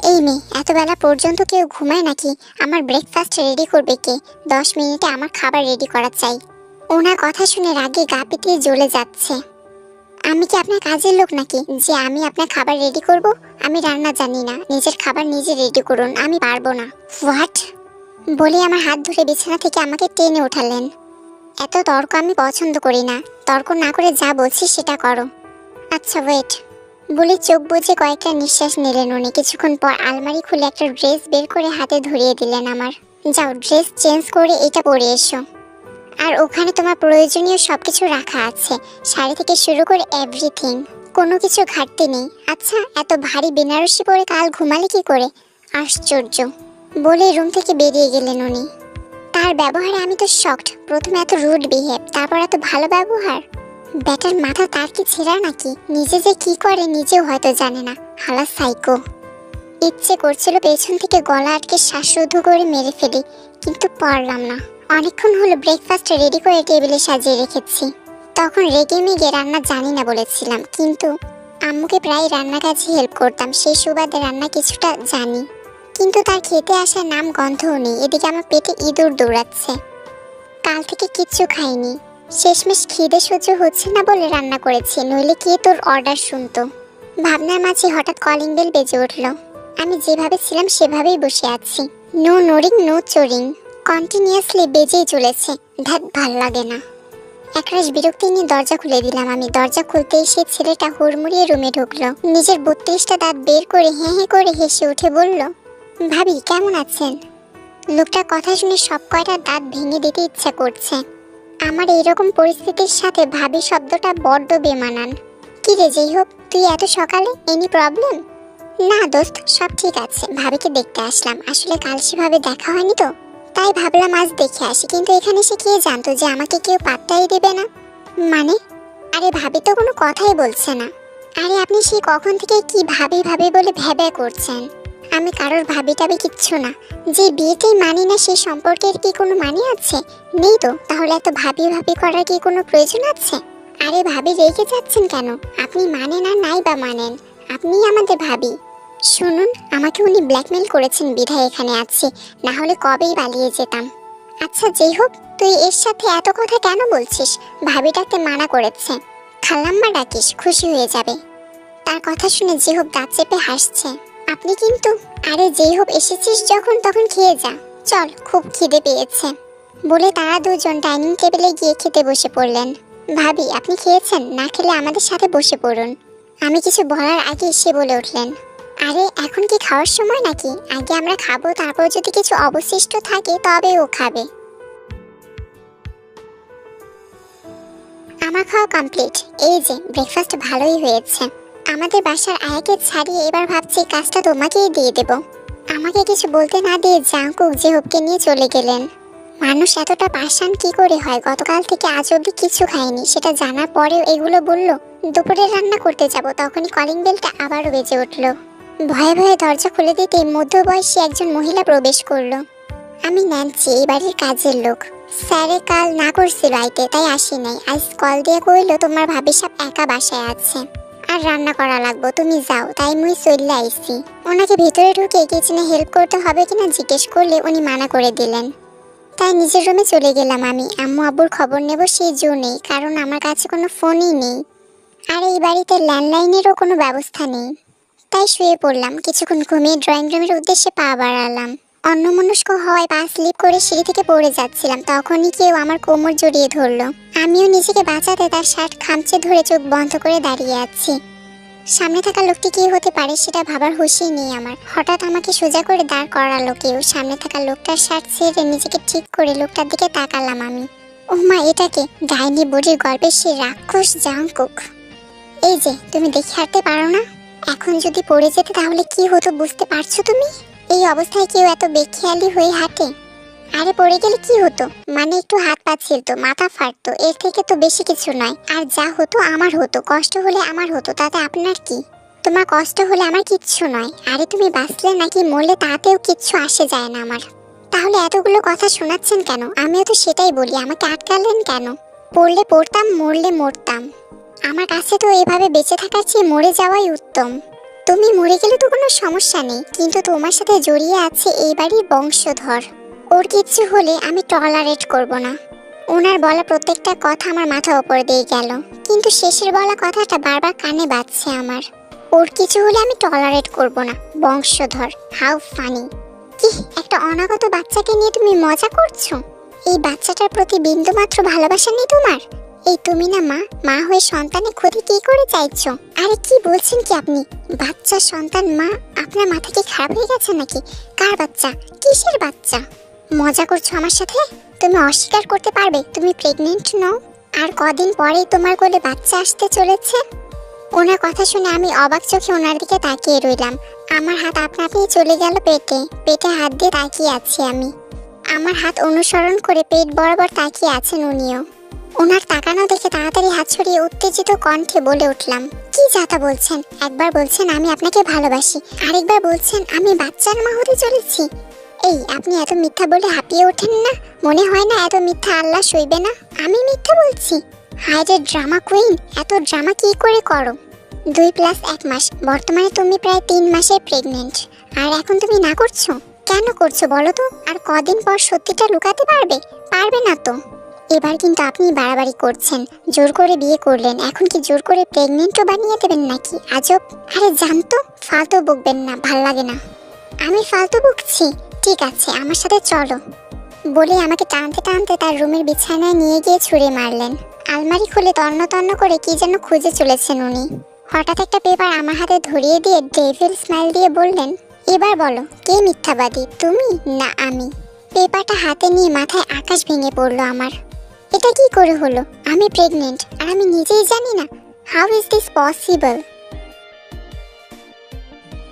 এই মেয়ে, এত বেলা পর্যন্ত কেউ ঘুমায় নাকি? আমার ব্রেকফাস্ট রেডি করবে কে? 10 মিনিটে আমার খাবার রেডি করা চাই। ওনার কথা শুনে রাগে গা পিটিয়ে জ্বলে যাচ্ছে। আমি কি আপনার কাজের লোক নাকি যে আমি আপনার খাবার রেডি করব? আমি রান্না জানি না, নিজের খাবার নিজে রেডি করুন, আমি পারবো না। হোয়াট? বলে আমার হাত ধরে বিছানা থেকে আমাকে টেনে উঠালেন। এত তর্ক আমি পছন্দ করি না। তর্ক না করে যা বলছি সেটা করো। আচ্ছা ওয়েট বলে চোখ বুজে কয়েকটা নিঃশ্বাস নিলেন উনি। কিছুক্ষণ পর আলমারি খুলে একটা ড্রেস বের করে হাতে ধরিয়ে দিলেন আমার। যাও, ড্রেস চেঞ্জ করে এটা পরে এসো। আর ওখানে তোমার প্রয়োজনীয় সবকিছু রাখা আছে, শাড়ি থেকে শুরু করে এভরিথিং। কোনো কিছু ঘাটতি নেই। আচ্ছা, এত ভারী বেনারসি পরে কাল ঘুমালে কি করে? আশ্চর্য বলে রুম থেকে বেরিয়ে গেলেন উনি। তার ব্যবহারে আমি তো শকড। প্রথমে এত রুড বিহেভ, তারপর এত ভালো ব্যবহার। ব্যাটার মাথা তার কি ছেঁড়া নাকি? নিজে যে কি করে নিজেও হয়তো জানে না। হালা সাইকো। ইচ্ছে করছিল পেছন থেকে গলা আটকে শ্বাসরোধ করে মেরে ফেলি, কিন্তু পারলাম না। অনেকক্ষণ হলো ব্রেকফাস্ট রেডি করে টেবিলে সাজিয়ে রেখেছি। তখন রেগে মেগে রান্না জানি না বলেছিলাম, কিন্তু আম্মুকে প্রায় রান্না কাজে হেল্প করতাম, সেই সুবাদে রান্না কিছুটা জানি। কিন্তু তার খেতে আসার নাম গন্ধও নেই। এদিকে আমার পেটে ইঁদুর দৌড়াচ্ছে। কাল থেকে কিচ্ছু খাইনি। শেষমেশ খিদে সহ্য হচ্ছে না বলে রান্না করেছি, নইলে কে তোর অর্ডার শুনতো। ভাবনার মাঝে হঠাৎ কলিং বেল বেজে উঠল। আমি যেভাবে ছিলাম সেভাবেই বসে আছি। নো নড়িং নো চোরিং, কন্টিনিউয়াসলি বেজেই চলেছে। ধ্যাত, ভাল লাগে না। একরাশ বিরক্তি নিয়ে দরজা খুলে দিলাম আমি। দরজা খুলতেই সে ছেলেটা হুড়মুড়িয়ে রুমে ঢুকলো। নিজের 32টা দাঁত বের করে হেঁ করে হেসে উঠে বলল, ভাবি কেমন আছেন? লোকটার কথা শুনে সব কয়টা দাঁত ভেঙে দিতে ইচ্ছা করছে। আমার এইরকম পরিস্থিতির সাথে ভাবি শব্দটা বড্ড বেমানান। কি রে যেই হোক, তুই এত সকালে? Any problem? না দোস্ত, সব ঠিক আছে। ভাবিকে দেখতে আসলাম। আসলে কাল সেভাবে দেখা হয়নি তো, তাই ভাবলাম আজ দেখে আসি। কিন্তু এখানে সে কে জানতো যে আমাকে কেউ পাত্তাই দেবে না? মানে? আরে ভাবি তো কোনো কথাই বলছে না। আরে আপনি সেই কখন থেকে কি ভাবি ভাবি বলে ভ্যাবা করছেন? আমি কারোর ভাবি টাবি কিচ্ছু না। যে বিয়েতেই মানি না সেই সম্পর্কের কি কোনো মানে আছে? নেই তো। তাহলে এত ভাবি ভাবি করার কি কোনো প্রয়োজন আছে? আরে ভাবি রেগে যাচ্ছেন কেন? আপনি মানেন আর নাই বা মানেন, আপনিই আমাদের ভাবি। শুনুন, আমাকে উনি ব্ল্যাকমেল করেছেন বিধায় এখানে আছি, না হলে কবেই পালিয়ে যেতাম। আচ্ছা যেই হোক, তুই এর সাথে এত কথা কেন বলছিস? ভাবি ডাকতে মানা করেছে। খালাম্মা ডাকিস, খুশি হয়ে যাবে। তার কথা শুনে যেহব দাঁত চেপে হাসছে। আপনি কিন্তু, আরে যেই হোক এসেছিস যখন তখন খেয়ে যা। চল, খুব খিদে পেয়েছে। বলে তারা দুজন ডাইনিং টেবিলে গিয়ে খেতে বসে পড়লেন। ভাবি আপনি খেয়েছেন? না খেলে আমাদের সাথে বসে পড়ুন। আমি কিছু বলার আগে সে বলে উঠলেন, আরে এখন কি খাওয়ার সময় নাকি? আগে আমরা খাবো, তারপর যদি কিছু অবশিষ্ট থাকে তবে ও খাবে। আমার খাওয়া কমপ্লিট। এই যে ব্রেকফাস্ট ভালোই হয়েছে। আমাদের বাসার আয়াকে ছাড়িয়ে এবার ভাবছি কাজটা তোমাকেই দিয়ে দেব। আমাকে কিছু বলতে না দিয়ে জাংকুক জেহবকে নিয়ে চলে গেলেন। মানুষ এতটা পাষাণ কি করে হয়? গতকাল থেকে আজ অব্দি কিছু খায়নি, সেটা জানার পরেও এগুলো বলল। দুপুরে রান্না করতে যাব, তখনই কলিং বেলটা আবারও বেজে উঠল। ভয়ে ভয়ে দরজা খুলে দিতে মধ্যবয়সী একজন মহিলা প্রবেশ করলো। আমি ন্যান্সি, এই বাড়ির কাজের লোক। স্যারে কাল না করছি বাড়িতে, তাই আসি নাই। আজ কল দিয়ে কইল তোমার ভাবি সাহেব একা বাসায় আছে আর রান্না করা লাগবো, তুমি যাও। তাই মুই চলে আইছি। ওনাকে ভিতরে ঢুকে কিচেনে হেল্প করতে হবে কিনা জিজ্ঞেস করলে উনি মানা করে দিলেন। তাই নিজের রুমে চলে গেলাম আমি। আম্মু আব্বুর খবর নেব সেই জো নেই, কারণ আমার কাছে কোনো ফোনই নেই। আর এই বাড়িতে ল্যান্ডলাইনেরও কোনো ব্যবস্থা নেই। তাই শুয়ে পড়লাম। কিছুক্ষণ ঘুমিয়ে ড্রয়িং রুমের উদ্দেশ্যে পা বাড়ালাম। অন্যমনস্ক হওয়ায় পা স্লিপ করে সিঁড়ি থেকে পড়ে যাচ্ছিলাম, তখনই কেউ আমার কোমর জড়িয়ে ধরলো। আমিও নিজেকে বাঁচাতে তার শার্ট খামচে ধরে চোখ বন্ধ করে দাঁড়িয়ে আছি। সামনে থাকা লোকটি কি হতে পারে সেটা ভাবার হুঁশই নেই আমার। হঠাৎ আমাকে সোজা করে দাঁড় করালো কেউ। সামনে থাকা লোকটার শার্ট ছেড়ে নিজেকে ঠিক করে লোকটার দিকে তাকালাম আমি। ও মা, এটাকে? ডাইনি বডির গল্পের সেই রাক্ষস জাংকুক। এই যে, তুমি দেখে হাঁটতে পারো না? এখন যদি পড়ে যেতে তাহলে কি হতো বুঝতে পারছো তুমি? এই অবস্থায় কেউ এত বেখেয়ালি হয়ে হাঁটে? আরে পড়ে গেলে কি হতো? মানে একটু হাত পা ছিলতো, মাথা ফাটতো, এর থেকে তো বেশি কিছু নয়। আর যা হতো আমার হতো, কষ্ট হলে আমার হতো, তাতে আপনার কি? তোমার কষ্ট হলে আমার কিচ্ছু নয়। আরে তুমি বাঁচলে নাকি মরলে তাতেও কিচ্ছু আসে যায় না আমার। তাহলে এতগুলো কথা শোনাচ্ছেন কেন? আমিও তো সেটাই বলি, আমাকে আটকালেন কেন? পড়লে পড়তাম, মরলে মরতাম। আমার কাছে তো এভাবে বেঁচে থাকার চেয়ে মরে যাওয়াই উত্তম। তুমি মরে গেলে তো কোনো সমস্যা নেই, কিন্তু তোমার সাথে জড়িয়ে আছে এই বাড়ির বংশধর। ওর কিচ্ছু হলে আমি টলারেট করব না। ওনার বলা প্রত্যেকটা কথা আমার মাথার ওপর দিয়ে গেল, কিন্তু শেষের বলা কথাটা বারবার কানে বাজছে আমার। ওর কিছু হলে আমি টলারেট করব না। বংশধর, হাউ ফানি! কি একটা অনাগত বাচ্চাকে নিয়ে তুমি মজা করছো? এই বাচ্চাটার প্রতি বিন্দুমাত্র ভালোবাসা নেই তোমার? এই তুমি না মা হয়ে সন্তানের ক্ষতি কি করে চাইছো? আরে কি বলছেন কি আপনি? বাচ্চা সন্তান মা? আপনার মাথা কি খারাপ হয়ে গেছে নাকি? কার বাচ্চা? কিসের বাচ্চা? মজা করছো আমার সাথে? তুমি অস্বীকার করতে পারবে তুমি প্রেগনেন্ট নও? আর কদিন পরেই তোমার কোলে বাচ্চা আসতে চলেছে। ওনার কথা শুনে আমি অবাক চোখে ওনার দিকে তাকিয়ে রইলাম। আমার হাত আপনা আপনি চলে গেল পেটে হাত দিয়ে তাকিয়ে আছি আমি। আমার হাত অনুসরণ করে পেট বরাবর তাকিয়ে আছেন উনিও। ওনার তাকানো দেখে তাড়াতাড়ি হাত ছড়িয়ে উত্তেজিত কণ্ঠে বলে উঠলাম, কি যাতা বলছেন? একবার বলছেন আমি আপনাকে ভালোবাসি, আরেকবার বলছেন আমি বাচ্চার মা হতে চলেছি। এই আপনি এত মিথ্যা বলে হাঁপিয়ে ওঠেন না? মনে হয় না এত মিথ্যা আল্লাহ সইবে না? আমি মিথ্যা বলছি? হায়রে ড্রামা কুইন, এত ড্রামা কি করে করো? 2+1 মাস, বর্তমানে তুমি প্রায় 3 মাসের প্রেগনেন্ট। আর এখন তুমি না করছো? কেন করছো বলো তো? আর কদিন পর সত্যিটা লুকাতে পারবে? পারবে না তো। এবার কিন্তু আপনি বাড়াবাড়ি করছেন। জোর করে বিয়ে করলেন, এখন কি জোর করে প্রেগনেন্টও বানিয়ে দেবেন নাকি? আজব। আরে জানতো, ফালতু বকবেন না, ভাল লাগে না। আমি ফালতু বকছি? ঠিক আছে, আমার সাথে চলো। বলে আমাকে টানতে টানতে তার রুমের বিছানায় নিয়ে গিয়ে ছুঁড়ে মারলেন। আলমারি খুলে তন্ন তন্ন করে কি যেন খুঁজে চলেছেন উনি। হঠাৎ একটা পেপার আমার হাতে ধরিয়ে দিয়ে ডেভিল স্মাইল দিয়ে বললেন, এবার বলো কে মিথ্যাবাদী, তুমি না আমি? পেপারটা হাতে নিয়ে মাথায় আকাশ ভেঙে পড়লো আমার। এটা কি করে হলো? আমি প্রেগনেন্ট আর আমি নিজেই জানি না। How is this possible?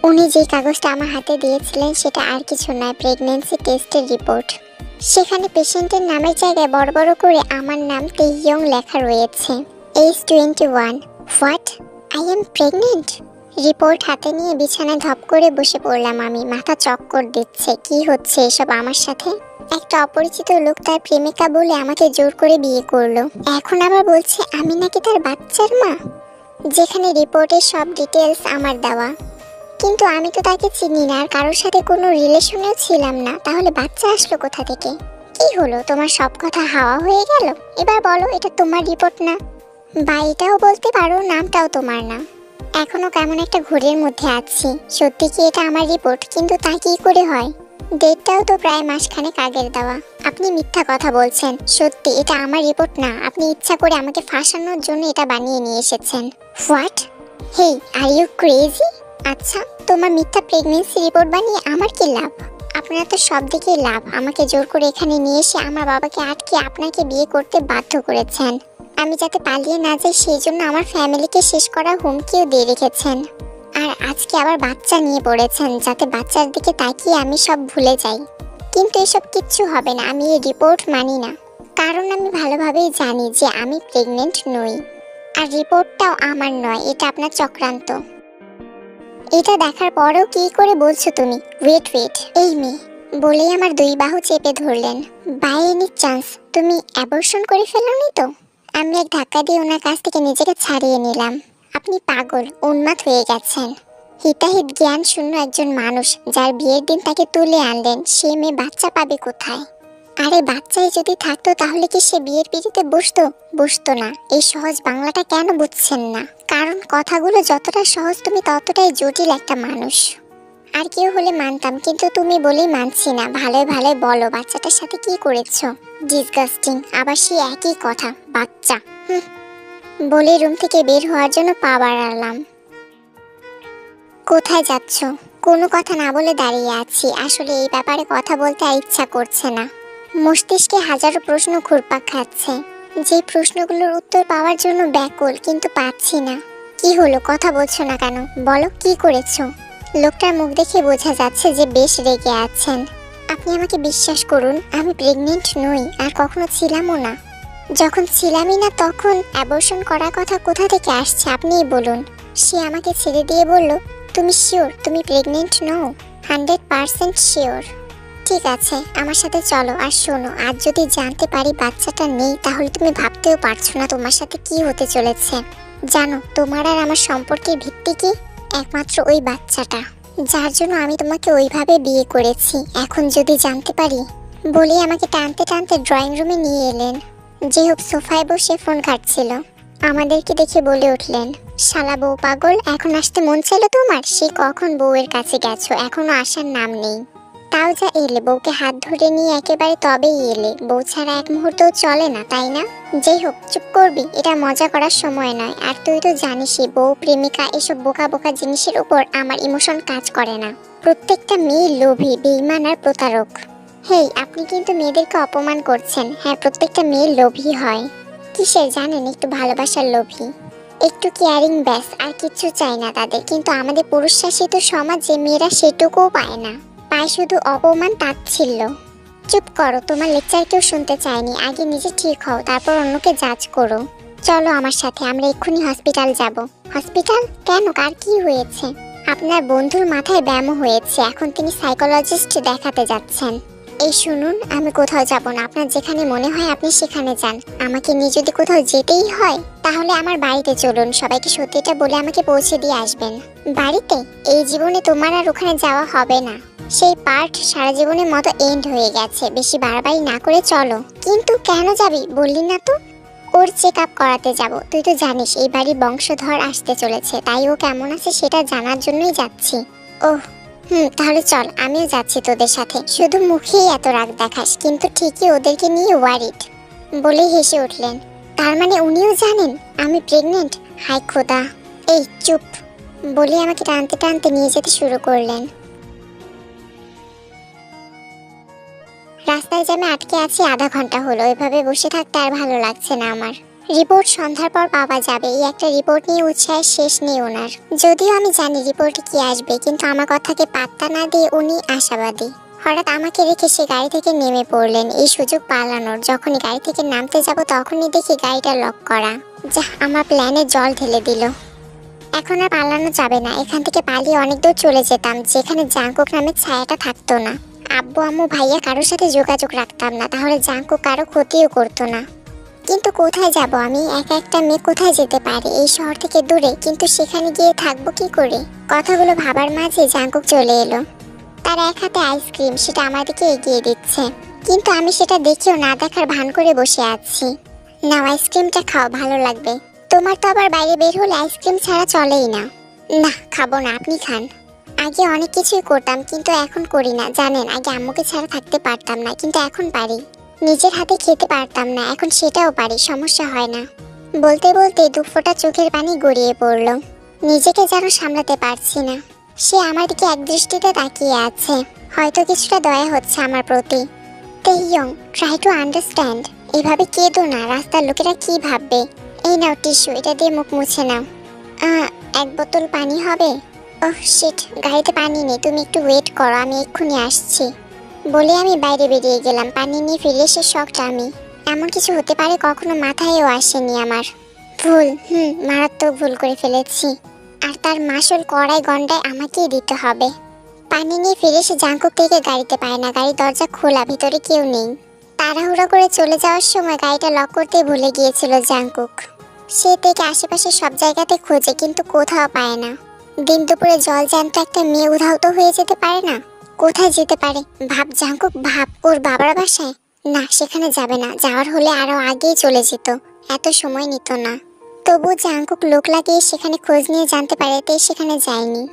উনি যে কাগজটা আমার হাতে দিয়েছিলেন সেটা আর কিছু নয়, প্রেগন্যান্সি টেস্টের রিপোর্ট। সেখানে পেশেন্টের নামের জায়গায় বড় বড় করে আমার নাম তেইয়ং লেখা রয়েছে। Age 21। What? I am pregnant? Report হাতে নিয়ে বিছানায় ধপ করে বসে পড়লাম আমি। মাথা চক্কর দিচ্ছে। কি হচ্ছে এসব আমার সাথে? একটা অপরিচিত লোক তার প্রেমিকা বলে আমাকে জোর করে বিয়ে করলো, এখন আবার বলছে আমি নাকি তার বাচ্চার মা, যেখানে রিপোর্টের সব ডিটেলস আমার দেওয়া। কিন্তু আমি তো তাকে চিনি না, আর কারোর সাথে কোনো রিলেশনেও ছিলাম না। তাহলে বাচ্চা আসলো কোথা থেকে? কি হলো, তোমার সব কথা হাওয়া হয়ে গেল? এবার বলো এটা তোমার রিপোর্ট না? বা এটাও বলতে পারো নামটাও তোমার না। এখনো কেমন একটা ঘোরের মধ্যে আছি। সত্যি কি এটা আমার রিপোর্ট? কিন্তু তা কি করে হয়? ডেটটাও তো প্রায় মাসখানেক আগের দেওয়া। আপনি মিথ্যা কথা বলছেন। সত্যি এটা আমার রিপোর্ট না। আপনি ইচ্ছা করে আমাকে ফাঁসানোর জন্য এটা বানিয়ে নিয়ে এসেছেন। What? Hey, are you crazy? আচ্ছা, তোমার মিথ্যা প্রেগন্যান্সি রিপোর্ট বানিয়ে আমার কি লাভ? আপনার তো সব দিকেই লাভ। আমাকে জোর করে এখানে নিয়ে এসে আমার বাবাকে আটকে আপনাকে বিয়ে করতে বাধ্য করেছেন। আমি যাতে পালিয়ে না যাই সেই জন্য আমার ফ্যামিলিকে শেষ করার হুমকিও দিয়ে রেখেছেন। আর আজকে আবার বাচ্চা নিয়ে পড়েছেন যাতে বাচ্চার দিকে তাকিয়ে আমি সব ভুলে যাই। কিন্তু এসব কিচ্ছু হবে না, আমি এই রিপোর্ট মানি না। কারণ আমি ভালোভাবেই জানি যে আমি প্রেগনেন্ট নই। আর রিপোর্টটাও আমার নয়, এটা আপনার চক্রান্ত। এটা দেখার পরেও কি করে বলছো তুমি? ওয়েট ওয়েট, এই মেয়ে বলেই আমার 2 বাহু চেপে ধরলেন। বাই এনি চান্স তুমি অ্যাবর্শন করে ফেলোনি তো? আমি এক ধাক্কা দিয়ে ওনার কাছ থেকে নিজেকে ছাড়িয়ে নিলাম। আপনি পাগল, উন্মাদ হয়ে গেছেন। হিতাহিত জ্ঞান শূন্য একজন মানুষ যার বিয়ের দিন তাকে তুলে আনলেন, সে মেয়ে বাচ্চা পাবে কোথায়? আরে বাচ্চাই যদি থাকতো তাহলে কি সে বিয়ের পিড়িতে বসতো না। এই সহজ বাংলাটা কেন বুঝছেন না? কারণ কথাগুলো যতটা সহজ তুমি ততটাই জটিল একটা মানুষ। আর কেউ হলে মানতাম, কিন্তু তুমি বলেই মানছি না। ভালোই ভালোই বলো বাচ্চাটার সাথে কি করেছো? ডিসগাস্টিং, আবার সেই একই কথা, বাচ্চা। বলে রুম থেকে বের হওয়ার জন্য পা বাড়ালাম। কোথায় যাচ্ছ? কোনো কথা না বলে দাঁড়িয়ে আছি। আসলে এই ব্যাপারে কথা বলতে আর ইচ্ছা করছে না। মস্তিষ্কে হাজারো প্রশ্ন ঘুরপাক খাচ্ছে, যে প্রশ্নগুলোর উত্তর পাওয়ার জন্য ব্যাকুল, কিন্তু পাচ্ছি না। কি হলো, কথা বলছো না কেন? বলো কি করেছো? লোকটার মুখ দেখে বোঝা যাচ্ছে যে বেশ রেগে আছেন। আপনি আমাকে বিশ্বাস করুন, আমি প্রেগনেন্ট নই, আর কখনো ছিলামও না। যখন ছিলামই না তখন অ্যাবর্শন করার কথা কোথা থেকে আসছে আপনিই বলুন। সে আমাকে ছেড়ে দিয়ে বলল, তুমি শিওর তুমি প্রেগনেন্ট নও? 100% শিওর। ঠিক আছে, আমার সাথে চলো। আর শোনো, আজ যদি জানতে পারি বাচ্চাটা নেই তাহলে তুমি ভাবতেও পারছো না তোমার সাথে কি হতে চলেছে। জানো তোমার আর আমার সম্পর্কের ভিত্তি কি? একমাত্র ওই বাচ্চাটা, যার জন্য আমি তোমাকে ওইভাবে বিয়ে করেছি। এখন যদি জানতে পারি। বলে আমাকে টানতে টানতে ড্রয়িং রুমে নিয়ে এলেন। যেহব সোফায় বসে ফোন ঘাটছিল। আমাদেরকে দেখে বলে উঠলেন, শালা বউ পাগল, এখন আসতে মন চাইলো তোমার? সে কখন বউয়ের কাছে গেছো, এখনো আসার নাম নেই। তাও যা এলে, বউকে হাত ধরে নিয়ে একেবারে তবেই এলে। বউ ছাড়া এক মুহূর্তও চলে না, তাই না? যেই হোক, চুপ করবি, এটা মজা করার সময় নয়। আর তুই তো জানিসই, বউ প্রেমিকা এসব বোকা বোকা জিনিসের উপর আমার ইমোশন কাজ করে না। প্রত্যেকটা মেয়ে লোভী, বেঈমান আর প্রতারক। হেই, আপনি কিন্তু মেয়েদেরকে অপমান করছেন। হ্যাঁ, প্রত্যেকটা মেয়ে লোভী হয়। কিসের জানেন? একটু ভালোবাসার লোভী, একটু কেয়ারিং, ব্যাস। আর কিচ্ছু চাই না তাদের। কিন্তু আমাদের পুরুষ শাসিত সমাজে মেয়েরা সেটুকুও পায় না, পায় শুধু অপমান, তাচ্ছিল্য। চুপ করো, তোমার লেকচার কেউ শুনতে চায়নি। আগে নিজে ঠিক হও, তারপর অন্যকে জাজ করো। চলো আমার সাথে, আমরা এক্ষুনি হসপিটাল যাব। হসপিটাল কেন? কার কি হয়েছে? আপনার বন্ধুর মাথায় ব্যায়াম হয়েছে, এখন তিনি সাইকোলজিস্ট দেখাতে যাচ্ছেন। এই শুনুন, আমি কোথাও যাব না। আপনার যেখানে মনে হয় আপনি সেখানে যান। আমাকে নিয়ে যদি কোথাও যেতেই হয় তাহলে আমার বাড়িতে চলুন। সবাইকে সত্যিটা বলে আমাকে পৌঁছে দিয়ে আসবেন। বাড়িতে? এই জীবনে তোমার আর ওখানে যাওয়া হবে না। সেই পার্ট সারা জীবনের মতো এন্ড হয়ে গেছে। বেশি বাড়াবাড়ি না করে চলো। কিন্তু কেন যাবি বললি না তো? ওর চেক আপ করাতে যাব। তুই তো জানিস এই বাড়ির বংশধর আসতে চলেছে, তাই ও কেমন আছে সেটা জানার জন্যই যাচ্ছি। ওহ তাহলে চল, আমিও যাচ্ছি তোদের সাথে। শুধু মুখেই এত রাগ দেখাস, কিন্তু ঠিকই ওদেরকে নিয়ে ওয়ারিড। বলেই হেসে উঠলেন। তার মানে উনিও জানেন আমি প্রেগনেন্ট? হাই খোদা। এই চুপ, বলে আমাকে টানতে টানতে নিয়ে যেতে শুরু করলেন। রাস্তায় জ্যামে আটকে আছি আধা ঘন্টা হলো। এভাবে বসে থাকতে আর ভালো লাগছে না আমার। রিপোর্ট সন্ধ্যার পর পাওয়া যাবে, এই একটা রিপোর্ট নিয়ে উৎসাহের শেষ নেই ওনার। যদিও আমি জানি রিপোর্টে কি আসবে, কিন্তু আমার কথাকে পাত্তা না দিয়ে উনি আশাবাদী। হঠাৎ আমাকে রেখে সে গাড়ি থেকে নেমে পড়লেন, এই সুযোগ পালানোর। যখনই গাড়ি থেকে নামতে যাব তখনই দেখি গাড়িটা লক করা। যা, আমার প্ল্যানে জল ঢেলে দিল। এখন আর পালানো যাবে না। এখান থেকে পালিয়ে অনেক দূর চলে যেতাম, যেখানে জাঙ্কুক নামের ছায়াটা থাকতো না। আব্বু আম্মু ভাইয়া কারোর সাথে যোগাযোগ রাখতাম না, তাহলে জাঙ্কুক কারো ক্ষতিও করতো না। কিন্তু কোথায় যাব আমি? একা একটা মেয়ে কোথায় যেতে পারে এই শহর থেকে দূরে? কিন্তু সেখানে গিয়ে থাকবো কি করে? কথাগুলো ভাবার মাঝে জাঙ্কুক চলে এলো। তার এক হাতে আইসক্রিম, সেটা আমার দিকে এগিয়ে দিচ্ছে, কিন্তু আমি সেটা দেখেও না দেখার ভান করে বসে আছি। নাও আইসক্রিমটা খাও, ভালো লাগবে। তোমার তো আবার বাইরে বের হলে আইসক্রিম ছাড়া চলেই না। না, খাবো না, আপনি খান। আগে অনেক কিছুই করতাম, কিন্তু এখন করি না। জানেন, আগে আম্মুকে ছাড়া থাকতে পারতাম না, কিন্তু এখন পারি। নিজের হাতে খেতে পারতাম না, এখন সেটাও পারি, সমস্যা হয় না। বলতে বলতে দুফোঁটা চোখের পানি গড়িয়ে পড়ল। নিজেকে যেন সামলাতে পারছি না। সে আমার দিকে এক দৃষ্টিতে তাকিয়ে আছে, হয়তো কিছুটা দয়া হচ্ছে আমার প্রতি। তেইয়ং, ট্রাই টু আন্ডারস্ট্যান্ড। এভাবে কেঁদো না, রাস্তার লোকেরা কি ভাববে। এই নাও টিস্যু, এটা দিয়ে মুখ মুছে নাও। এক বোতল পানি হবে? ওহ শিট, গাড়িতে পানি নেই, তুমি একটু ওয়েট করো, আমি এক্ষুনি আসছি। বলে আমি বাইরে বেরিয়ে গেলাম। পানি নিয়ে ফিরে এসে শকটা আমি। এমন কিছু হতে পারে কখনো মাথায়ও আসেনি আমার। ভুল, মারাত্মক ভুল করে ফেলেছি। আর তার মাসুল কড়াই গন্ডায় আমাকেই দিতে হবে। পানি নিয়ে ফিরে এসে জাঙ্কুক থেকে গাড়িতে পায় না। গাড়ির দরজা খোলা, ভিতরে কেউ নেই। তাড়াহুড়ো করে চলে যাওয়ার সময় গাড়িটা লক করতে ভুলে গিয়েছিল জাঙ্কুক। সে থেকে আশেপাশে সব জায়গাতে খোঁজে, কিন্তু কোথাও পায় না। দিন দুপুরে জল জ্যান্ত একটা মেয়ে উধাও তো হয়ে যেতে পারে না? কোথায় যেতে পারে? ভাব জাঙ্কুক, ভাব। ওর বাবার বাসায়? না, সেখানে যাবে না। যাওয়ার হলে আরো আগেই চলে যেত, এত সময় নিত না। তবু জাঙ্কুক লোক লাগিয়ে সেখানে খোঁজ নিয়ে জানতে পারে তে সেখানে যায়নি।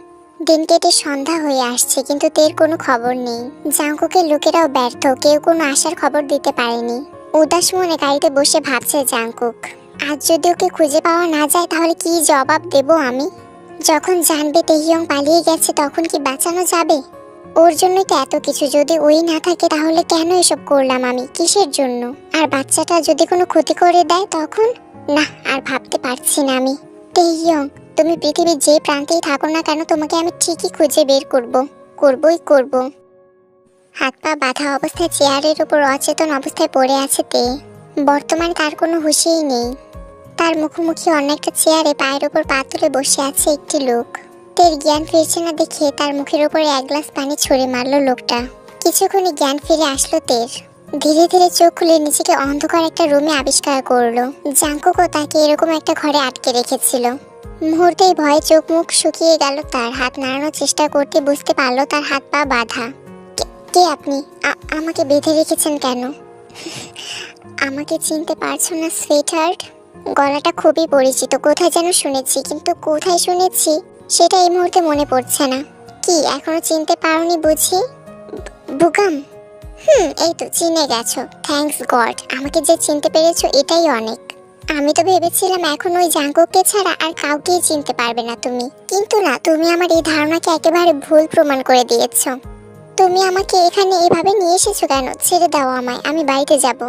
দিন কেটে সন্ধ্যা হয়ে আসছে, কিন্তু তের কোনো খবর নেই। জাঙ্কুকের লোকেরাও ব্যর্থ, কেউ কোনো আসার খবর দিতে পারেনি। উদাস মনে গাড়িতে বসে ভাবছে জাঙ্কুক, আজ যদি ওকে খুঁজে পাওয়া না যায় তাহলে কি জবাব দেব আমি? যখন জানবে তেহিয়ং পালিয়ে গেছে তখন কি বাঁচানো যাবে? ওর জন্যই তো এত কিছু। যদি ওই না থাকে তাহলে কেন এসব করলাম আমি? কিসের জন্য? আর বাচ্চাটা যদি কোনো ক্ষতি করে দেয় তখন? না, আর ভাবতে পারছি না আমি। তেহিয়ং, তুমি পৃথিবীর যে প্রান্তেই থাকো না কেন, তোমাকে আমি ঠিকই খুঁজে বের করব। হাত পা বাঁধা অবস্থায় চেয়ারের উপর অচেতন অবস্থায় পড়ে আছে তে। বর্তমানে তার কোনো হুঁশই নেই। তার মুখোমুখি অন্য একটা চেয়ারে পায়ের উপর পা তুলে বসে আছে একটি লোক। তের জ্ঞান ফিরছে না দেখে তার মুখের উপরে এক গ্লাস পানি ছুঁড়ে মারলো লোকটা। কিছুক্ষণে জ্ঞান ফিরে আসলো তের। ধীরে ধীরে চোখ খুলে নিজেকে অন্ধকার একটা রুমে আবিষ্কার করলো। জাঙ্কুকও তাকে এরকম একটা ঘরে আটকে রেখেছিল। মুহূর্তেই ভয়ে চোখ মুখ শুকিয়ে গেল তার। হাত নাড়ানোর চেষ্টা করতে বুঝতে পারলো তার হাত পা বাঁধা। কে আপনি? আমাকে বেঁধে রেখেছেন কেন? আমাকে চিনতে পারছো না সুইটহার্ট? গলাটা খুবই পরিচিত, কোথায় যেন শুনেছি, কিন্তু কোথায় শুনেছি সেটা এই মুহূর্তে মনে পড়ছে না। কি এখনো চিনতে পারোনি বুঝি? বুগাম? এই তো চিনে গেছো। থ্যাঙ্কস গড, আমাকে যে চিনতে পেরেছো এটাই অনেক। আমি তো ভেবেছিলাম এখন ওই জাঙ্কুককে ছাড়া আর কাউকেই চিনতে পারবে না তুমি, কিন্তু না, তুমি আমার এই ধারণাকে একেবারে ভুল প্রমাণ করে দিয়েছো। তুমি আমাকে এখানে এভাবে নিয়ে এসেছো কেন? ছেড়ে দাও আমায়, আমি বাড়িতে যাব।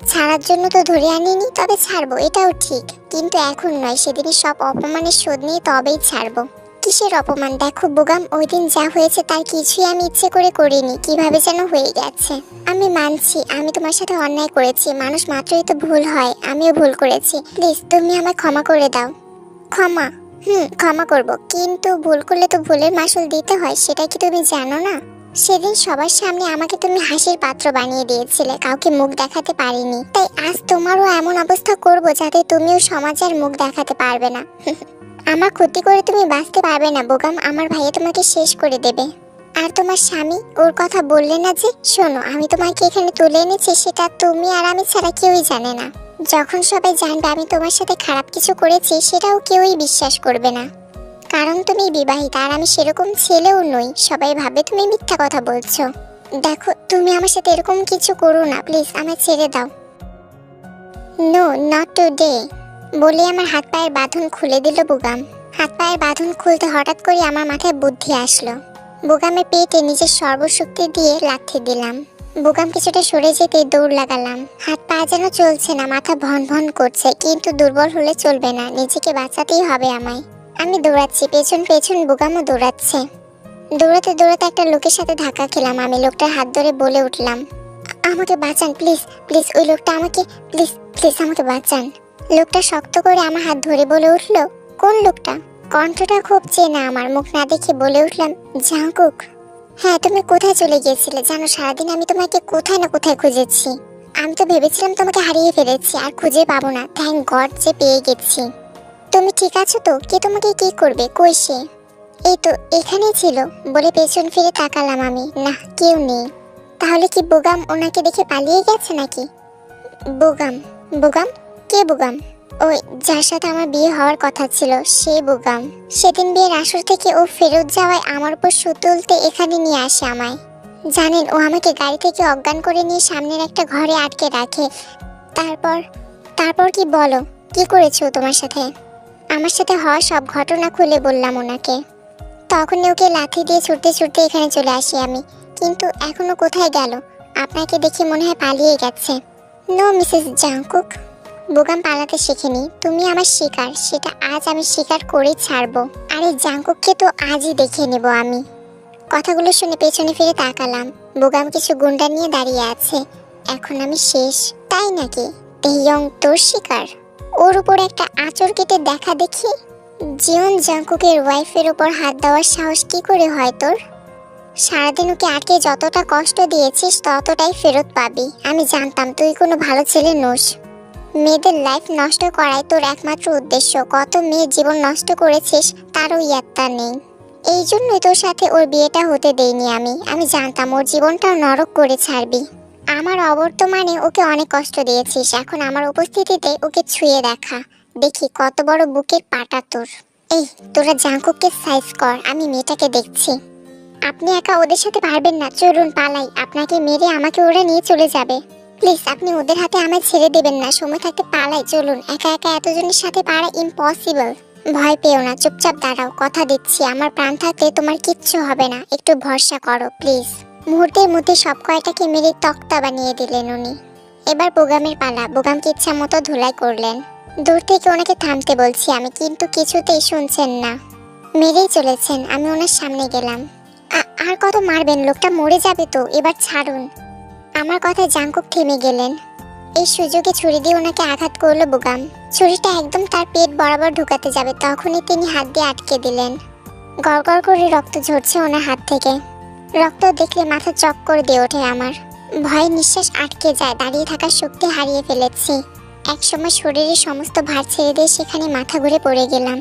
ছাড়ার জন্য তো ধরে আনিনি, তবে ছাড়বো এটাও ঠিক, কিন্তু এখন নয়। সেদিনের সব অপমানের শোধ নিয়ে তবেই ছাড়বো। কিসের অপমান? দেখো বুগাম, ওই দিন যা হয়েছে তার কিছুই আমি ইচ্ছে করে করিনি, কিভাবে যেন হয়ে গেছে। আমি মানছি আমি তোমার সাথে অন্যায় করেছি, মানুষ মাত্রই তো ভুল হয়, আমিও ভুল করেছি। প্লিজ তুমি আমায় ক্ষমা করে দাও। ক্ষমা? ক্ষমা করব, কিন্তু ভুল করলে তো ভুলের মাসুল দিতে হয়, সেটা কি তুমি জানো না? সেদিন সবার সামনে আমাকে তুমি হাসির পাত্র বানিয়ে দিয়েছিলে, কাউকে মুখ দেখাতে পারিনি। তাই আজ তোমারও এমন অবস্থা করব যাতে তুমিও সমাজের মুখ দেখাতে পারবে না। আমার ক্ষতি করে তুমি বাঁচতে পারবে না বোগাম, আমার ভাইয়া তোমাকে শেষ করে দেবে। আর তোমার স্বামী, ওর কথা বললে না যে? শোনো, আমি তোমাকে এখানে তুলে এনেছি সেটা তুমি আর আমি ছাড়া কেউই জানে না। যখন সবাই জানবে আমি তোমার সাথে খারাপ কিছু করেছি সেটাও কেউই বিশ্বাস করবে না, কারণ তুমি বিবাহিতা আর আমি সেরকম ছেলেও নই। সবাই ভাবে তুমি মিথ্যা কথা বলছো। দেখো, তুমি আমার সাথে এরকম কিছু করো না, প্লিজ আমায় ছেড়ে দাও। নো, নট টুডে বলে আমার হাত পায়ের বাঁধন খুলে দিল বুগাম। হাত পায়ের বাঁধন খুলতে হঠাৎ করে আমার মাথায় বুদ্ধি আসলো। বুগামের পেটে নিজের সর্বশক্তি দিয়ে লাথি দিলাম। বুগাম কিছুটা সরে যেতে দৌড় লাগালাম। হাত পা যেন চলছে না, মাথা ভন ভন করছে, কিন্তু দুর্বল হলে চলবে না, নিজেকে বাঁচাতেই হবে আমায়। আমি দৌড়াচ্ছি, পেছন পেছন বুগামও দৌড়াচ্ছে। দৌড়াতে দৌড়াতে একটা লোকের সাথে ধাক্কা খেলাম। আমি লোকটার হাত ধরে বলে উঠলাম, আমাকে বাঁচান প্লিজ, প্লিজ, ওই লোকটা আমাকে, প্লিজ প্লিজ আমাকে বাঁচান। লোকটা শক্ত করে আমার হাত ধরে বলে উঠলো, কোন লোকটা? কণ্ঠটা খুব চেনা আমার। মুখ না দেখে বলে উঠলাম, জাঙ্কুক। হ্যাঁ, তুমি কোথায় চলে গিয়েছিলে জানো? সারাদিন আমি তোমাকে কোথায় না কোথায় খুঁজেছি। আমি তো ভেবেছিলাম তোমাকে হারিয়ে ফেলেছি আর খুঁজে পাবো না। থ্যাংক গড যে পেয়ে গেছি। তুমি ঠিক আছো তো? কে তোমাকে কি করবে? কই সে? এই তো এখানেই ছিল। বলে পেছন ফিরে তাকালাম আমি। না, কেউ নেই। তাহলে কি বুগাম ওনাকে দেখে পালিয়ে গেছে নাকি? বুগাম? বুগাম? কে বুগাম? ওই যার সাথে আমার বিয়ে হওয়ার কথা ছিল, সে বুগাম। সেদিন বিয়ের আসর থেকে ও ফেরত যাওয়ায় আমার উপর সুদ তুলতে এখানে নিয়ে আসে আমায়। জানেন, ও আমাকে গাড়ি থেকে অজ্ঞান করে নিয়ে সামনের একটা ঘরে আটকে রাখে। তারপর কি বলো? কি করেছো তোমার সাথে? আমার সাথে হওয়া সব ঘটনা খুলে বললাম ওনাকে। তখনই ওকে লাথি দিয়ে ছুটতে ছুটতে এখানে চলে আসি আমি। কিন্তু এখনো কোথায় গেল? আপনাকে দেখে মনে হয় পালিয়ে গেছে। নো মিসেস জাংকুক, বুগাম পালাতে শেখেনি, তুমি আমার শিকার, সেটা আজ আমি স্বীকার করেই ছাড়বো। আর এই জাংকুককে তো আজই দেখে নেব আমি। কথাগুলো শুনে পেছনে ফিরে তাকালাম, বুগাম কিছু গুন্ডা নিয়ে দাঁড়িয়ে আছে। এখন আমি শেষ, তাই নাকি? তেইয়ং তোর শিকার? ওর উপর একটা আঁচড় কেটে দেখা দেখি। জিওন জাংকুকের ওয়াইফের উপর হাত দেওয়ার সাহস কি করে হয় তোর? সারাদিন ওকে আটকে যতটা কষ্ট দিয়েছিস ততটাই ফেরত পাবি। আমি জানতাম তুই কোনো ভালো ছেলে নোস। মেয়েদের লাইফ নষ্ট করাই তোর একমাত্র উদ্দেশ্য। কত মেয়ের জীবন নষ্ট করেছিস তারও ইয়াত্তা নেই। এই জন্যই তোর সাথে ওর বিয়েটা হতে দেইনি আমি জানতাম ওর জীবনটাও নরক করে ছাড়বি। আমার অবর্তমানে ওকে অনেক কষ্ট দিয়েছিস, এখন আমার উপস্থিতিতে ওকে ছুঁয়ে দেখা, দেখি কত বড় বুকের পাটা তোর। এই তোরা জাংকুককে সাইজ কর, আমি মেয়েটাকে দেখছি। আপনি একা ওদের সাথে পারবেন না, চলুন পালাই, আপনাকে মেরে আমাকে ওরা নিয়ে চলে যাবে। প্লিজ আপনি ওদের হাতে আমায় ছেড়ে দেবেন না, সময় থাকতে পালাই, চলুন। একা একা এতজনের সাথে পারা ইম্পসিবল। ভয় পেও না, চুপচাপ দাঁড়াও, কথা দিচ্ছি আমার প্রাণ থাকতে তোমার কিচ্ছু হবে না, একটু ভরসা করো প্লিজ। মুহূর্তের মধ্যে সব কয়টাকে মেরে তক্তা বানিয়ে দিলেন উনি। এবার বোগামের পালা। বোগামকে ইচ্ছা মতো ধুলাই করলেন। দূর থেকে ওনাকে থামতে বলছি আমি, কিন্তু কিছুতেই শুনছেন না, মেরেই চলেছেন। আমি ওনার সামনে গেলাম। আর কত মারবেন, লোকটা মরে যাবে তো, এবার ছাড়ুন। আমার কথায় জাংকুক থেমে গেলেন। এই সুযোগে ছুরি দিয়ে ওনাকে আঘাত করলো বোগাম। ছুরিটা একদম তার পেট বরাবর ঢুকাতে যাবে, তখনই তিনি হাত দিয়ে আটকে দিলেন। গড়গড় করে রক্ত ঝরছে ওনার হাত থেকে। রক্ত দেখলে মাথা চক্কর দিয়ে ওঠে আমার। ভয়ে নিঃশ্বাস আটকে যায়, দাঁড়িয়ে থাকার শক্তি হারিয়ে ফেলেছি। একসময় শরীরের সমস্ত ভার ছেড়ে দিয়ে সেখানে মাথা ঘুরে পড়ে গেলাম।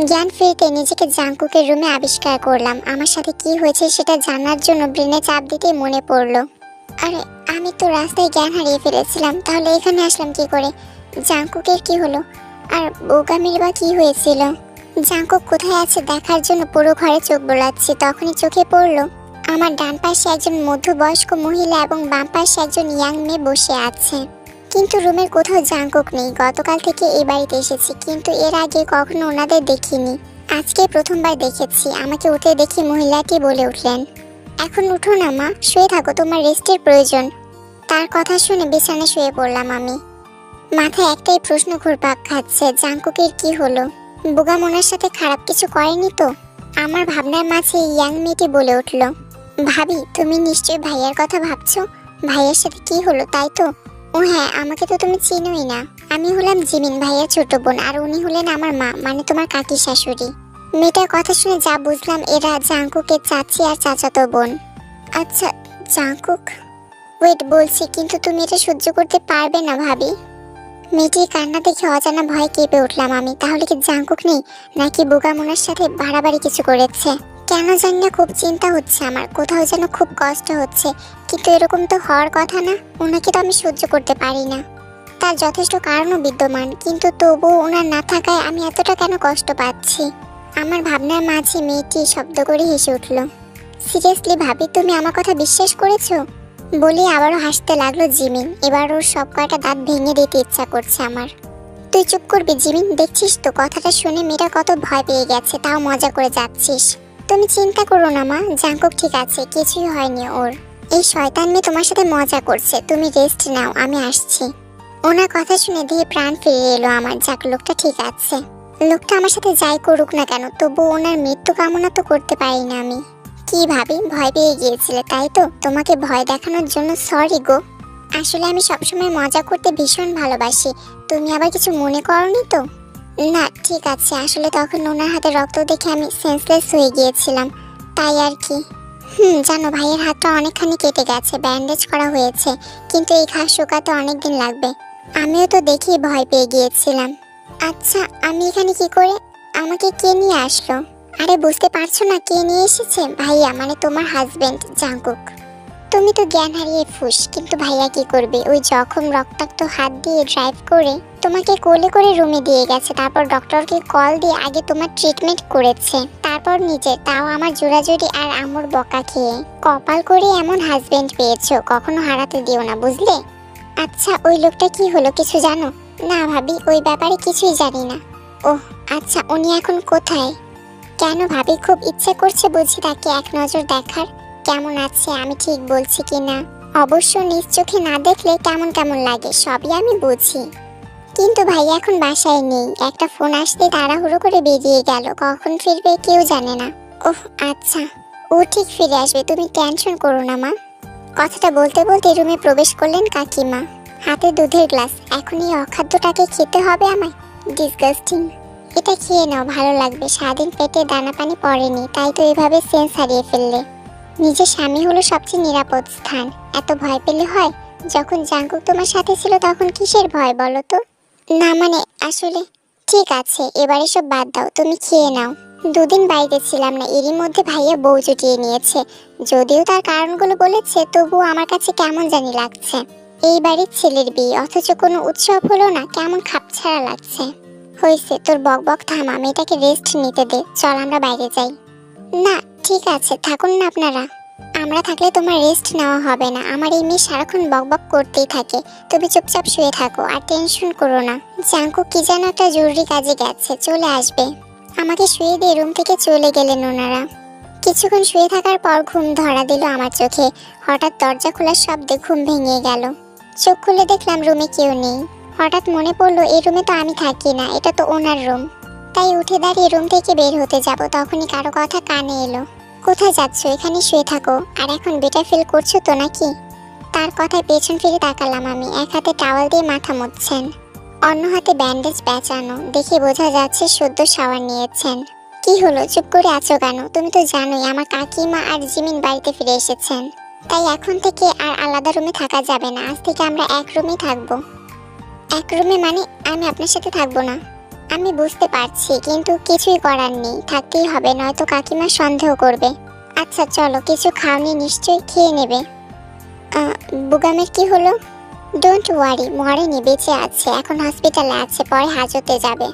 জ্ঞান ফিরতে নিজেকে জাংকুকের রুমে আবিষ্কার করলাম। আমার সাথে কি হয়েছে সেটা জানার জন্য ব্রেনে চাপ দিতেই মনে পড়লো, আরে আমি তো রাস্তায় জ্ঞান হারিয়ে ফেলেছিলাম, তাহলে এখানে আসলাম কি করে? জাংকুকের কি হলো? আর বোগামের বা কি হয়েছিল? জাংকুক কোথায় আছে দেখার জন্য পুরো ঘরে চোখ বোলাচ্ছি, তখনই চোখে পড়লো আমার ডান পাশে একজন মধ্যবয়স্ক মহিলা এবং বাম পাশে একজন ইয়াং মেয়ে বসে আছে। কিন্তু রুমের কোথাও জাংকুক নেই। গতকাল থেকে এই বাড়িতে এসেছি, কিন্তু এর আগে কখনো ওনাদের দেখিনি, আজকে প্রথমবার দেখেছি। আমাকে উঠে দেখে মহিলাটি বলে উঠলেন, এখন উঠো না মা, শুয়ে থাকো, তোমার রেস্টের প্রয়োজন। তার কথা শুনে বিছানায় শুয়ে পড়লাম আমি। মাথায় একটাই প্রশ্ন ঘুরপাক খাচ্ছে, জাংকুকের কি হলো? বোগাম ওনার সাথে খারাপ কিছু করেনি তো? আমার ভাবনার মাঝে ইয়াং মেয়েটি বলে উঠল, ভাবি তুমি নিশ্চয়ই ভাইয়ার কথা ভাবছো। ভাইয়ার সাথে কি হলো তাই তো? ও হ্যাঁ, আমাকে তো তুমি চিনোই না। আমি হলাম জিমিন, ভাইয়ার ছোট বোন, আর উনি হলেন আমার মা, মানে তোমার কাকি শাশুড়ি। মেয়েটার কথা শুনে যা বুঝলাম এরা জাংকুকের চাচি আর চাচাতো বোন। আচ্ছা জাংকুক, ওয়েট বলছি, কিন্তু তুমি এটা সহ্য করতে পারবে না ভাবি? মেয়েটির কান্না দেখে অজানা ভয়ে কেঁপে উঠলাম আমি। তাহলে কি জাংকুক নেই, নাকি বোগাম ওনার সাথে বাড়াবাড়ি কিছু করেছে? কেন জানি না খুব চিন্তা হচ্ছে আমার, কোথাও যেন খুব কষ্ট হচ্ছে। কিন্তু এরকম তো হওয়ার কথা না, ওনাকে তো আমি সহ্য করতে পারি না। তার যথেষ্ট কারণও বিদ্যমান, কিন্তু তবুও ওনার না থাকায় আমি এতটা কেন কষ্ট পাচ্ছি? আমার ভাবনার মাঝে মেয়েটি শব্দ করে হেসে উঠল। সিরিয়াসলি ভাবি, তুমি আমার কথা বিশ্বাস করেছো? বলি আবারও হাসতে লাগলো জিমিন। এবার ওর সব কয়টা দাঁত ভেঙে দিতে ইচ্ছা করছে আমার। তুই চুপ করবি জিমিন, দেখছিস তো কথাটা শুনে মেয়েটা কত ভয় পেয়ে গেছে, তাও মজা করে যাচ্ছিস। তুমি চিন্তা করো না মা, জাংকুক ঠিক আছে, কিছুই হয়নি ওর। এই শয়তান মেয়ে তোমার সাথে মজা করছে, তুমি রেস্ট নাও, আমি আসছি। ওনার কথা শুনে দিয়ে প্রাণ ফিরে এলো আমার। যাক, লোকটা ঠিক আছে। লোকটা আমার সাথে যাই করুক না কেন, তবু ওনার মৃত্যু কামনা তো করতে পারি না আমি। কি ভাবি, ভয় পেয়ে গিয়েছিলে তাই তো? তোমাকে ভয় দেখানোর জন্য সরি গো। আসলে আমি সবসময় মজা করতে ভীষণ ভালোবাসি, তুমি আবার কিছু মনে করনি তো? না ঠিক আছে, আসলে তখন ওনার হাতে রক্ত দেখে আমি সেন্সলেস হয়ে গিয়েছিলাম, তাই আর কি। জানো ভাইয়ের হাতটা অনেকখানি কেটে গেছে, ব্যান্ডেজ করা হয়েছে, কিন্তু এই ঘা শুকাতে অনেকদিন লাগবে। আমিও তো দেখি ভয় পেয়ে গিয়েছিলাম। আচ্ছা আমি এখানে কি করে? আমাকে কে নিয়ে আসলো? আরে বুঝতে পারছো না কে নিয়ে এসেছে? ভাইয়া, মানে তোমার হাজবেন্ড জাংকুক। তুমি তো জ্ঞান হারিয়ে ফুস, কিন্তু ভাইয়া কি করবে? ওই জখম রক্তাক্ত হাত দিয়ে ড্রাইভ করে তোমাকে কোলে করে রুমে দিয়ে গেছে, তারপর ডক্টরকে কল দিয়ে আগে তোমার ট্রিটমেন্ট করেছে, তারপর নিজে, তাও আমার জোড়াজুড়ি আর আমর বকা খেয়ে। কপাল করে এমন হাজবেন্ড পেয়েছো, কখনো হারাতে দিও না, বুঝলে? আচ্ছা ওই লোকটা কি হলো, কিছু জানো? না ভাবি, ওই ব্যাপারে কিছুই জানি না। ওহ আচ্ছা, উনি এখন কোথায়? কেন ভাবি, খুব ইচ্ছে করছে বুঝি তাকে এক নজর দেখার? কেমন আছে, আমি ঠিক বলছি কিনা। অবশ্য নিজ চোখে না দেখলে কেমন কেমন লাগে সবই আমি বুঝি। কিন্তু ভাইয়া এখন বাসায় নেই, একটা ফোন আসতে তাড়াহুড়ো করে বেরিয়ে গেল, কখন ফিরবে কেউ জানে না। ওহ আচ্ছা, ও ঠিক ফিরে আসবে, তুমি টেনশন করো না মা। কথাটা বলতে বলতে রুমে প্রবেশ করলেন কাকিমা, হাতে দুধের গ্লাস। এখন এই অখাদ্যটাকে খেতে হবে আমায়? ডিসগাস্টিং। এটা খেয়ে নাও, ভালো লাগবে। সারাদিন পেটে দানা পানি পড়েনি, তাই তো এভাবে সেন্স হারিয়ে ফেললে। নিজের স্বামী হলো সবচেয়ে নিরাপদ স্থান, এত ভয় পেলে হয়? যখন জাঙ্কুক তোমার সাথে ছিল তখন কিসের ভয় বলো তো? না মানে আসলে ঠিক আছে, এবার এসব বাদ দাও, তুমি খেয়ে নাও। দুদিন বাড়িতে ছিলাম না, এরই মধ্যে ভাইয়া বউ জুটিয়ে নিয়েছে। যদিও তার কারণগুলো বলেছে, তবুও আমার কাছে কেমন জানি লাগছে। এই বাড়ির ছেলের বিয়ে, অথচ কোনো উৎসব হলো না, কেমন খাপছাড়া লাগছে। হয়েছে তোর বকবক থামা, মেয়েটাকে রেস্ট নিতে দে, চল আমরা বাইরে যাই। না ঠিক আছে, থাকুন না আপনারা। আমরা থাকলে তোমার রেস্ট নেওয়া হবে না। আমার এই মেয়ে সারাক্ষণ বকবক করতেই থাকে, তুমি চুপচাপ শুয়ে থাকো আর টেনশন করো না। জাঙ্কুক কি যেন একটা জরুরি কাজে গেছে, চলে আসবে। আমাকে শুয়ে দিয়ে রুম থেকে চলে গেলেন ওনারা। কিছুক্ষণ শুয়ে থাকার পর ঘুম ধরা দিল আমার চোখে। হঠাৎ দরজা খোলার শব্দে ঘুম ভেঙে গেল। চোখ খুলে দেখলাম রুমে কেউ নেই। হঠাৎ মনে পড়লো এই রুমে তো আমি থাকি না, এটা তো ওনার রুম। তাই উঠে দাঁড়িয়ে রুম থেকে বের হতে যাব, তখনই কারো কথা কানে এলো। কোথায় যাচ্ছ? এখানে শুয়ে থাকো। আর এখন বেটার ফিল করছো তো নাকি? তার কথায় পেছন ফিরে তাকালাম আমি। এক হাতে টাওয়াল দিয়ে মাথা মুছছেন, অন্য হাতে ব্যান্ডেজ পেঁচানো, দেখে বোঝা যাচ্ছে সদ্য শাওয়ার নিয়েছেন। কি হলো, চুপ করে আছো কেন? তুমি তো জানোই আমার কাকিমা আর জিমিন বাড়িতে ফিরে এসেছেন। তাই এখন থেকে আর আলাদা রুমে থাকা যাবে না, আজ থেকে আমরা এক রুমেই থাকবো। এক রুমে মানে আমি আপনার সাথে থাকবো না? আমি বুঝতে পারছি, কিন্তু কিছুই করার নেই, থাকতেই হবে, নয়তো কাকিমা সন্দেহ করবে। আচ্ছা চলো, কিছু খাওনি নিশ্চয়ই, খেয়ে নেবে। বুগামের কি হলো? ডোন্ট ওয়ারি, মরেনি, বেঁচে আছে, এখন হসপিটালে আছে, পরে হাজতে যাবে।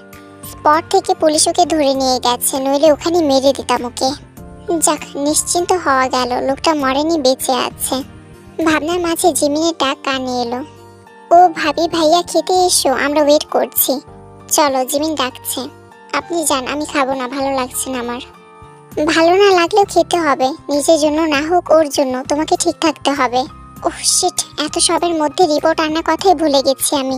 স্পট থেকে পুলিশ ওকে ধরে নিয়ে গেছে, নইলে ওখানে মেরে দিতাম ওকে। যাক, নিশ্চিন্ত হওয়া গেল, লোকটা মরেনি, বেঁচে আছে। ভাবনার মাঝে জিমিনের ডাক কানে এলো। ও ভাবি, ভাইয়া খেতে এসো, আমরা ওয়েট করছি। চলো, জিমিন ডাকছে। আপনি যান, আমি খাবো না, ভালো লাগছে না আমার। ভালো না লাগলেও খেতে হবে, নিজের জন্য না হোক ওর জন্য, তোমাকে ঠিক থাকতে হবে। ওহ শিট, এত সবের মধ্যে রিপোর্ট আনার কথাই ভুলে গেছি আমি।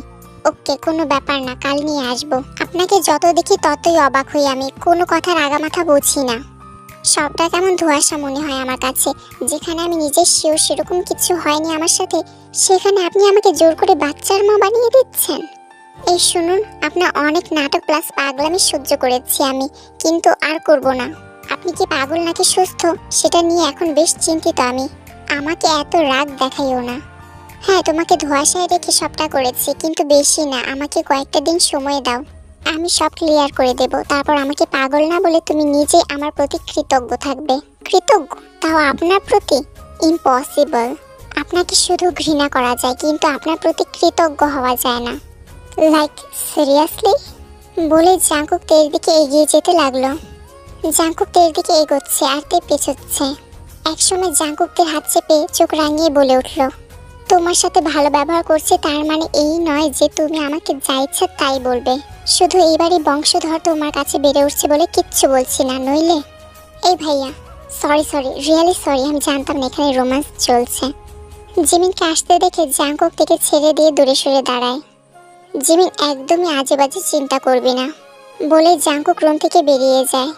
ওকে, কোনো ব্যাপার না, কাল নিয়ে আসবো। আপনাকে যত দেখি ততই অবাক হই আমি, কোনো কথার আগামাথা বুঝি না। সবটা কেমন ধোঁয়াশা মনে হয় আমার কাছে। যেখানে আমি নিজের শিওর সেরকম কিছু হয়নি আমার সাথে, সেখানে আপনি আমাকে জোর করে বাচ্চার মা বানিয়ে দিচ্ছেন। এই শুনুন, আপনার অনেক নাটক প্লাস পাগলামি সহ্য করেছি আমি, কিন্তু আর করব না। আপনি কি পাগল নাকি সুস্থ সেটা নিয়ে এখন বেশ চিন্তিত আমি। আমাকে এত রাগ দেখাইও না। হ্যাঁ, তোমাকে ধোঁয়াশায় রেখে সবটা করেছি, কিন্তু বেশি না, আমাকে কয়েকটা দিন সময় দাও, আমি সব ক্লিয়ার করে দেব। তারপর আমাকে পাগল না বলে তুমি নিজে আমার প্রতি কৃতজ্ঞ থাকবে। কৃতজ্ঞ? তাও আপনার প্রতি? ইম্পসিবল। আপনাকে শুধু ঘৃণা করা যায়, কিন্তু আপনার প্রতি কৃতজ্ঞ হওয়া যায় না। Like seriously? বলে জাঙ্কুক তের দিকে এগিয়ে যেতে লাগলো। জাঙ্কুক তের দিকে এগোচ্ছে আর তে পেছোচ্ছে। একসময় জাঙ্কুক তের হাত চেপে চোখ রাঙিয়ে বলে উঠল, তোমার সাথে ভালো ব্যবহার করছে তার মানে এই নয় যে তুমি আমাকে যা ইচ্ছা তাই বলবে। শুধু এইবারই বংশধর তোমার কাছে বেড়ে উঠছে বলে কিচ্ছু বলছি না, নইলে। এই ভাইয়া, সরি, রিয়েলি সরি, আমি জানতাম না এখানে রোম্যান্স চলছে। জিমিনকে আসতে দেখে জাঙ্কুক থেকে ছেড়ে দিয়ে দূরে সরে দাঁড়ায়। জিমিন, একদমই আজে বাজে চিন্তা করবি না বলে জাঙ্কুক রুম থেকে বেরিয়ে যায়।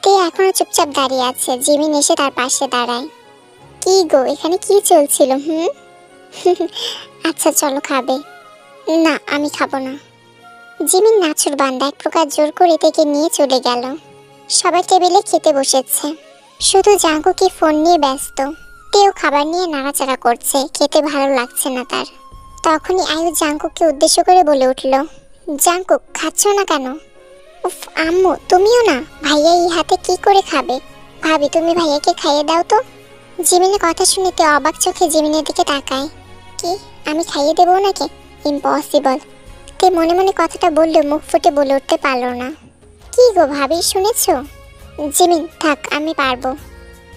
তে এখনো চুপচাপ দাঁড়িয়ে আছে। জিমিন এসে তার পাশে দাঁড়ায়। কি গো, এখানে কি চলছিল? আচ্ছা চলো, খাবে? না, আমি খাবো না। জিমিন নাছুর বান্দা এক প্রকার জোর করে থেকে নিয়ে চলে গেল। সবাই টেবিলে খেতে বসেছে, শুধু জাঙ্কুকই ফোন নিয়ে ব্যস্ত। তেও খাবার নিয়ে নাড়াচাড়া করছে, খেতে ভালো লাগছে না তার। তখনই আয়ু জাঙ্কুককে উদ্দেশ্য করে বলে উঠল, জাঙ্কুক খাচ্ছ না কেন? উফ আম্মু, তুমিও না? ভাইয়া এই হাতে কি করে খাবে? ভাবি, তুমি ভাইয়াকে খাইয়ে দাও তো। জিমিনের কথা শুনে তে অবাক চোখে জিমিনের দিকে তাকায়। কি, আমি খাইয়ে দেবো নাকি? ইম্পসিবল। তে মনে মনে কথাটা বললেও মুখ ফুটে বলে উঠতে পারল না। কি গো ভাবি, শুনেছ? জিমিন, থাক, আমি পারবো।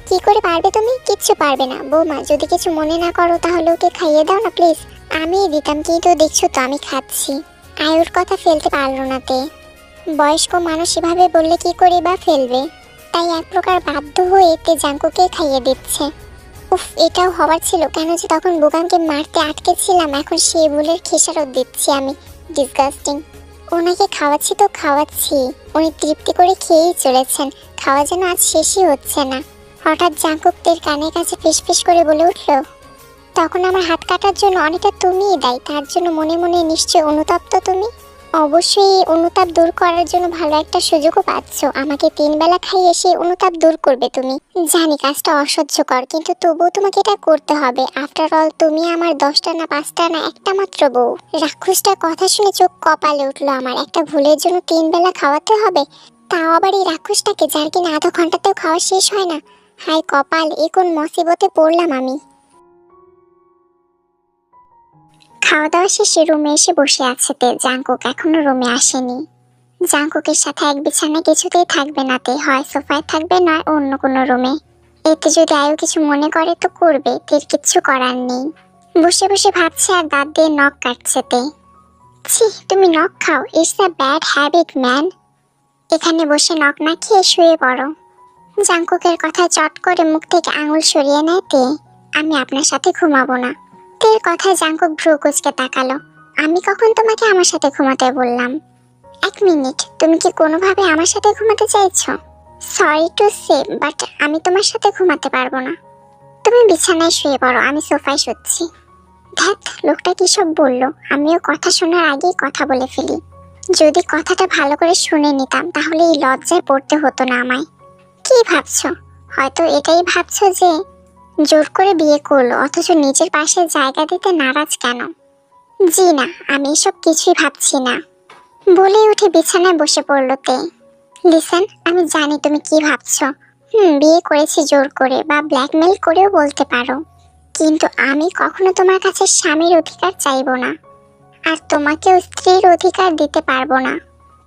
কি করে পারবে তুমি? কিচ্ছু পারবে না। বৌমা, যদি কিছু মনে না করো তাহলে ওকে খাইয়ে দাও না প্লিজ। আমি দিতাম, কিন্তু দেখছো তো আমি খাচ্ছি। আয়ুর কথা ফেলতে পারলো না তে। বয়স্ক মানুষ এভাবে বললে কি করে বা ফেলবে, তাই এক প্রকার বাধ্য হয়ে তে জাঙ্কুকে খাইয়ে দিচ্ছে। উফ, এটাও হবার ছিল। কেন যে তখন বুগানকে মারতে আটকেছিলাম, এখন সেই ভুলের খেসারত দিচ্ছি আমি। ডিসগাস্টিং। ওনাকে খাওয়াচ্ছি তো খাওয়াচ্ছি, উনি তৃপ্তি করে খেয়েই চলেছেন, খাওয়া যেন আজ শেষই হচ্ছে না। হঠাৎ জাঙ্কুকের কানের কাছে ফিসফিস করে বলে উঠল, তখন আমার হাত কাটার জন্য অনেকটা তুমিই দায়ী। তার জন্য মনে মনে নিশ্চয় অনুতপ্ত তুমি। অবশ্যই এই অনুতাপ দূর করার জন্য ভালো একটা সুযোগও পাচ্ছ। আমাকে 3 বেলা খাইয়ে সেই অনুতাপ দূর করবে তুমি। জানি কাজটা অসহ্যকর, কিন্তু তবুও তোমাকে এটা করতে হবে। আফটার অল তুমি আমার 10টা না 5টা না একটা মাত্র বউ। রাক্ষসটার কথা শুনে চোখ কপালে উঠলো আমার। একটা ভুলের জন্য 3 বেলা খাওয়াতে হবে, তাও আবার এই রাক্ষসটাকে, যার কিনা আধা ঘন্টাতেও খাওয়া শেষ হয় না। হায় কপাল, এ কোন মুসিবতে পড়লাম আমি। খাওয়া দাওয়া শেষে রুমে এসে বসে আছে তে। জাঙ্কুক এখনো রুমে আসেনি। জাঙ্কুকের সাথে এক বিছানায় কিছুতেই থাকবে না তে, হয় সোফায় থাকবে নয় অন্য কোনো রুমে। এতে যদি আয়ু কিছু মনে করে তো করবে, তের কিচ্ছু করার নেই। বসে বসে ভাবছে আর দাঁত দিয়ে নখ কাটছে তে। ছি, তুমি নখ খাও? It's a bad habit man. এখানে বসে নখ না খেয়ে শুয়ে পড়ো। জাঙ্কুকের কথায় চট করে মুখ থেকে আঙুল সরিয়ে নেয় তে। আমি আপনার সাথে ঘুমাবো না। তের কথায় জাঙ্কুক ভ্রু কুঁচকে তাকালো। আমি কখন তোমাকে আমার সাথে ঘুমাতে বললাম? 1 মিনিট, তুমি কি কোনোভাবে আমার সাথে ঘুমাতে চাইছো? সরি টু সে, বাট আমি তোমার সাথে ঘুমাতে পারবো না। তুমি বিছানায় শুয়ে পড়ো, আমি সোফায় শুচ্ছি। ধ্যাত, লোকটা কি সব বললো! আমিও কথা শোনার আগেই কথা বলে ফেলি। যদি কথাটা ভালো করে শুনে নিতাম তাহলে এই লজ্জায় পড়তে হতো না আমায়। কি ভাবছো? হয়তো এটাই ভাবছো যে জোর করে বিয়ে করলো, অথচ নিজের পাশে জায়গা দিতে নারাজ কেন? জি না, আমি এসব কিছুই ভাবছি না। বলে উঠে বিছানায় বসে পড়ল তে। লিসেন, আমি জানি তুমি কি ভাবছো। বিয়ে করেছি জোর করে বা ব্ল্যাকমেল করেও বলতে পারো, কিন্তু আমি কখনো তোমার কাছে স্বামীর অধিকার চাইবো না, আর তোমাকেও স্ত্রীর অধিকার দিতে পারবো না।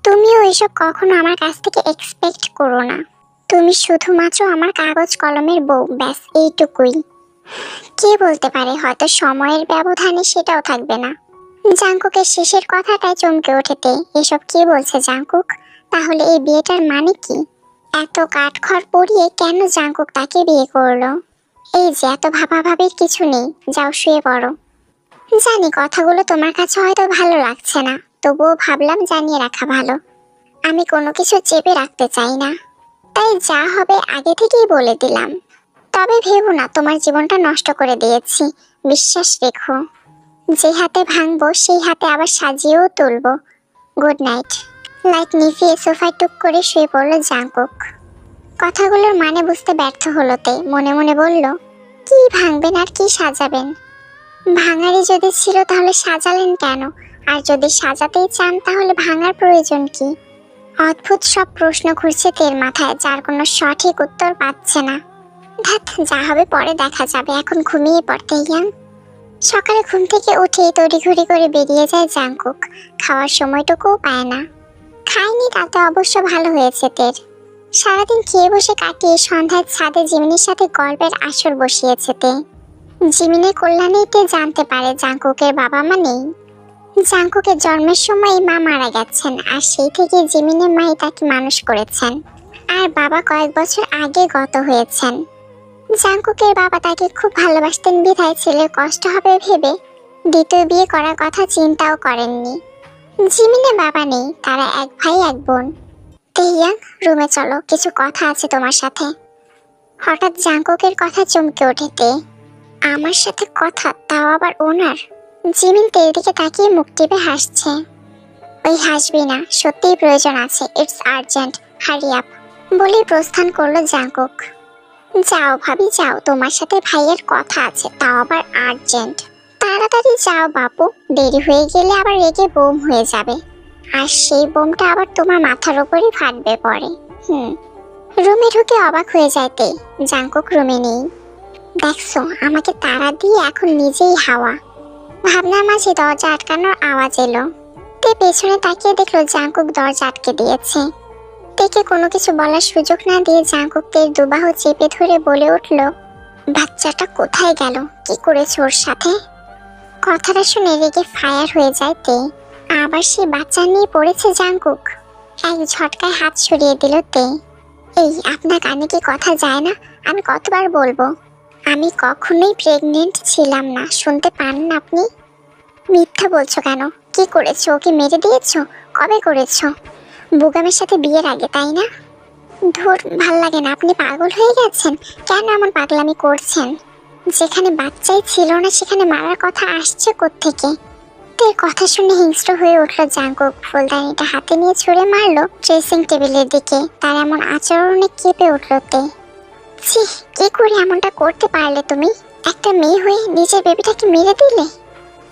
তুমিও এসব কখনো আমার কাছ থেকে এক্সপেক্ট করো না। তুমি শুধুমাত্র আমার কাগজ কলমের বউ, ব্যাস এইটুকুই। কে বলতে পারে হয়তো সময়ের ব্যবধানে সেটাও থাকবে না। জাঙ্কুকের শেষের কথাটায় চমকে ওঠেতে। এসব কি বলছে জাঙ্কুক? তাহলে এই বিয়েটার মানে কি? এত কাঠখড় পরিয়ে কেন জাঙ্কুক তাকে বিয়ে করলো? এই যে এত ভাবাভাবির কিছু নেই, যাও শুয়ে পড়ো। জানি কথাগুলো তোমার কাছে হয়তো ভালো লাগছে না, তবুও ভাবলাম জানিয়ে রাখা ভালো। আমি কোনো কিছু চেপে রাখতে চাই না, তাই যা হবে আগে থেকেই বলে দিলাম। তবে ভেবো না তোমার জীবনটা নষ্ট করে দিয়েছি, বিশ্বাস রেখো। যে হাতে ভাঙবো সেই হাতে আবার সাজিয়েও তুলবো। Good night. লাইট নিভিয়ে সোফায় টুক করে শুয়ে পড়লো জাঙ্কুক। কথাগুলোর মানে বুঝতে ব্যর্থ হলো তে। মনে মনে বলল, কি ভাঙবেন আর কি সাজাবেন? ভাঙারই যদি ছিল তাহলে সাজালেন কেন? আর যদি সাজাতেই চান তাহলে ভাঙার প্রয়োজন কি? অদ্ভুত সব প্রশ্ন ঘুরছে তের মাথায়, যার কোনো সঠিক উত্তর পাচ্ছে না। ধ্যাত, যা হবে পরে দেখা যাবে, এখন ঘুমিয়ে পড়তে ইয়াং। সকালে ঘুম থেকে উঠেই তড়িঘড়ি করে বেরিয়ে যায় জাঙ্কুক। খাওয়ার সময়টুকুও পায় না। খায়নি তাতে অবশ্য ভালো হয়েছে তের। সারাদিন খেয়ে বসে কাটিয়ে সন্ধ্যায় ছাদে জিমিনের সাথে গল্পের আসর বসিয়েছে তে। জিমিনের কল্যাণেই তে জানতে পারে জাঙ্কুকের বাবা মা নেই। জাঙ্কুকের জন্মের সময় মা মারা গেছেন, আর সেই থেকে জিমিনের মাই তাকে মানুষ করেছেন, আর বাবা কয়েক বছর আগে গত হয়েছেন। জাঙ্কুকের বাবা তাকে খুব ভালোবাসতেন বিধায় ছেলের কষ্ট হবে ভেবে দ্বিতীয় বিয়ে করার কথা চিন্তাও করেননি। জিমিনের বাবা নেই, তারা এক ভাই এক বোন। তেহিয়াং, রুমে চলো, কিছু কথা আছে তোমার সাথে। হঠাৎ জাঙ্কুকের কথা চমকে ওঠে তে। আমার সাথে কথা, তাও আবার ওনার? জিমিন তের দিকে তাকিয়ে মুখ টিপে হাসছে। ওই হাসবি না, সত্যিই প্রয়োজন আছে, ইটস আর্জেন্ট, হারি আপ বলেই প্রস্থান করলো জাঙ্কুক। যাও ভাবি যাও, তোমার সাথে ভাইয়ের কথা আছে, তাও আবার আর্জেন্ট। তাড়াতাড়ি যাও বাপু, দেরি হয়ে গেলে আবার রেগে বোম হয়ে যাবে, আর সেই বোমটা আবার তোমার মাথার উপরই ফাটবে পরে। রুমে ঢুকে অবাক হয়ে যাইতে জাঙ্কুক রুমে নেই। দেখছো, আমাকে তাড়া দিয়ে এখন নিজেই হাওয়া। ভাবনার মাঝে দরজা আটকানোর আওয়াজ এলো। তে পেছনে তাকিয়ে দেখলো জাঙ্কুক দরজা আটকে দিয়েছে। তেকে কোনো কিছু বলার সুযোগ না দিয়ে জাঙ্কুক তের দুবাহু চেপে ধরে বলে উঠল, বাচ্চাটা কোথায় গেল? কি করেছ ওর সাথে? কথাটা শুনে রেগে ফায়ার হয়ে যায় তে। আবার সেই বাচ্চা নিয়ে পড়েছে জাঙ্কুক। এক ঝটকায় হাত সরিয়ে দিল তে। এই, আপনার কানে কি কথা যায় না? আমি কতবার বলবো? আমি কখনোই প্রেগনেন্ট ছিলাম না, শুনতে পান না আপনি? মিথ্যা বলছো কেন? কি করেছো? ওকে মেরে দিয়েছো? কবে করেছো? বুগামের সাথে বিয়ের আগে, তাই না? ধুর, ভাল লাগে না। আপনি পাগল হয়ে গেছেন? কেন এমন পাগলামি করছেন? যেখানে বাচ্চাই ছিল না সেখানে মারার কথা আসছে কোত্থেকে? তের কথা শুনে হিংস্র হয়ে উঠল জাঙ্কুক। ফুলদানিটা হাতে নিয়ে ছুঁড়ে মারলো ড্রেসিং টেবিলের দিকে। তার এমন আচরণে কেঁপে উঠল তে। ছি, কি করে এমনটা করতে পারলে তুমি? একটা মেয়ে হয়ে নিজের বেবিটাকে মেরে দিলে।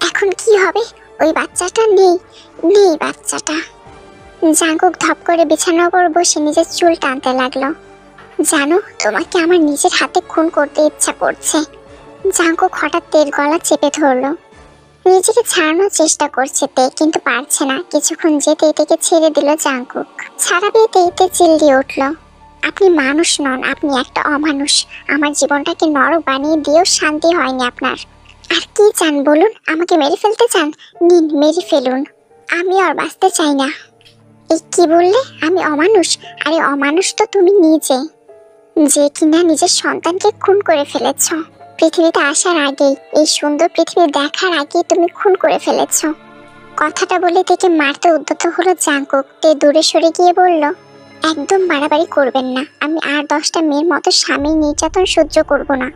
এখন কি হবে? ওই বাচ্চাটা নেই, নেই বাচ্চাটা। জাঙ্কুক ধপ করে বিছানার উপর বসে নিজের চুল টানতে লাগলো। জানো, তোমাকে আমার নিজের হাতে খুন করতে ইচ্ছা করছে। জাঙ্কুক হঠাৎ তের গলা চেপে ধরলো। নিজেকে ছাড়ানোর চেষ্টা করছে তে, কিন্তু পারছে না। কিছুক্ষণ যেতে তেকে ছেড়ে দিল জাঙ্কুক। ছাড়া পেয়ে তে চিল্লিয়ে উঠল, আপনি মানুষ নন, আপনি একটা অমানুষ। আমার জীবনটাকে নরক বানিয়ে দিয়েও শান্তি হয়নি আপনার। আর কি চান বলুন? আমাকে মেরে ফেলতে চান? নিন, মেরে ফেলুন। আমি আর বাঁচতে চাই না। এই কি বললে? আমি অমানুষ? আরে অমানুষ তো তুমি নিজে, যে কিনা নিজের সন্তানকে খুন করে ফেলেছ। পৃথিবীতে আসার আগেই, এই সুন্দর পৃথিবী দেখার আগেই তুমি খুন করে ফেলেছ। কথাটা বলে থেকে মারতে উদ্যত হলো জাঙ্কুক। তে দূরে সরে গিয়ে বলল, একদম বাড়াবাড়ি করবেন না। আমি আর 10টা মেয়ের মতো স্বামীর নির্যাতন সহ্য করব না।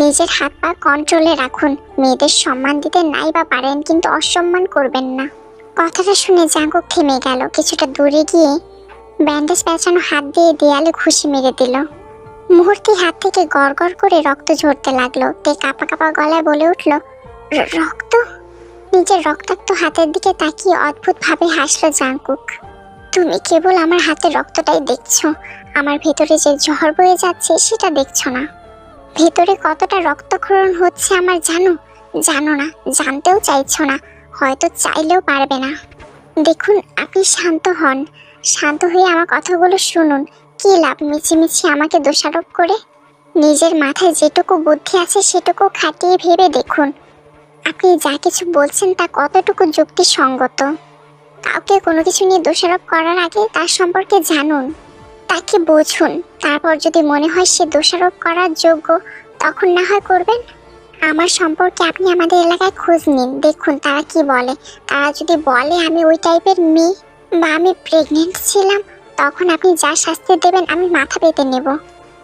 নিজের হাত পা কন্ট্রোলে রাখুন। মেয়েদের সম্মান দিতে নাই বা পারেন, কিন্তু অসম্মান করবেন না। কথাটা শুনে জাঙ্কুক থেমে গেল। কিছুটা দূরে গিয়ে ব্যান্ডেজ পেঁচানো হাত দিয়ে দেয়ালে ঘুষি মেরে দিল। মুহূর্তে হাত থেকে গড় গড় করে রক্ত ঝরতে লাগলো। তে কাঁপা কাঁপা গলায় বলে উঠল, রক্ত? নিজের রক্তাক্ত হাতের দিকে তাকিয়ে অদ্ভুত ভাবে হাসলো জাঙ্কুক। তুমি কেবল আমার হাতের রক্তটাই দেখছো, আমার ভেতরে যে ঝড় বয়ে যাচ্ছে সেটা দেখছো না। ভেতরে কতটা রক্তক্ষরণ হচ্ছে আমার জানো? জানো না, জানতেও চাইছো না, হয়তো চাইলেও পারবে না। দেখুন, আপনি শান্ত হন। শান্ত হয়ে আমার কথাগুলো শুনুন। কি লাভ মিছিমিছি আমাকে দোষারোপ করে? নিজের মাথায় যেটুকু বুদ্ধি আছে সেটুকু খাটিয়ে ভেবে দেখুন, আপনি যা কিছু বলছেন তা কতটুকু যুক্তিসঙ্গত। কাউকে কোনো কিছু নিয়ে দোষারোপ করার আগে তার সম্পর্কে জানুন, তাকে বুঝুন। তারপর যদি মনে হয় সে দোষারোপ করার যোগ্য, তখন না হয় করবেন। আমার সম্পর্কে আপনি আমাদের এলাকায় খোঁজ নিন, দেখুন তারা কি বলে। তারা যদি বলে আমি ওই টাইপের মেয়ে বা আমি প্রেগনেন্ট ছিলাম, তখন আপনি যা শাস্তি দেবেন আমি মাথা পেতে নেব।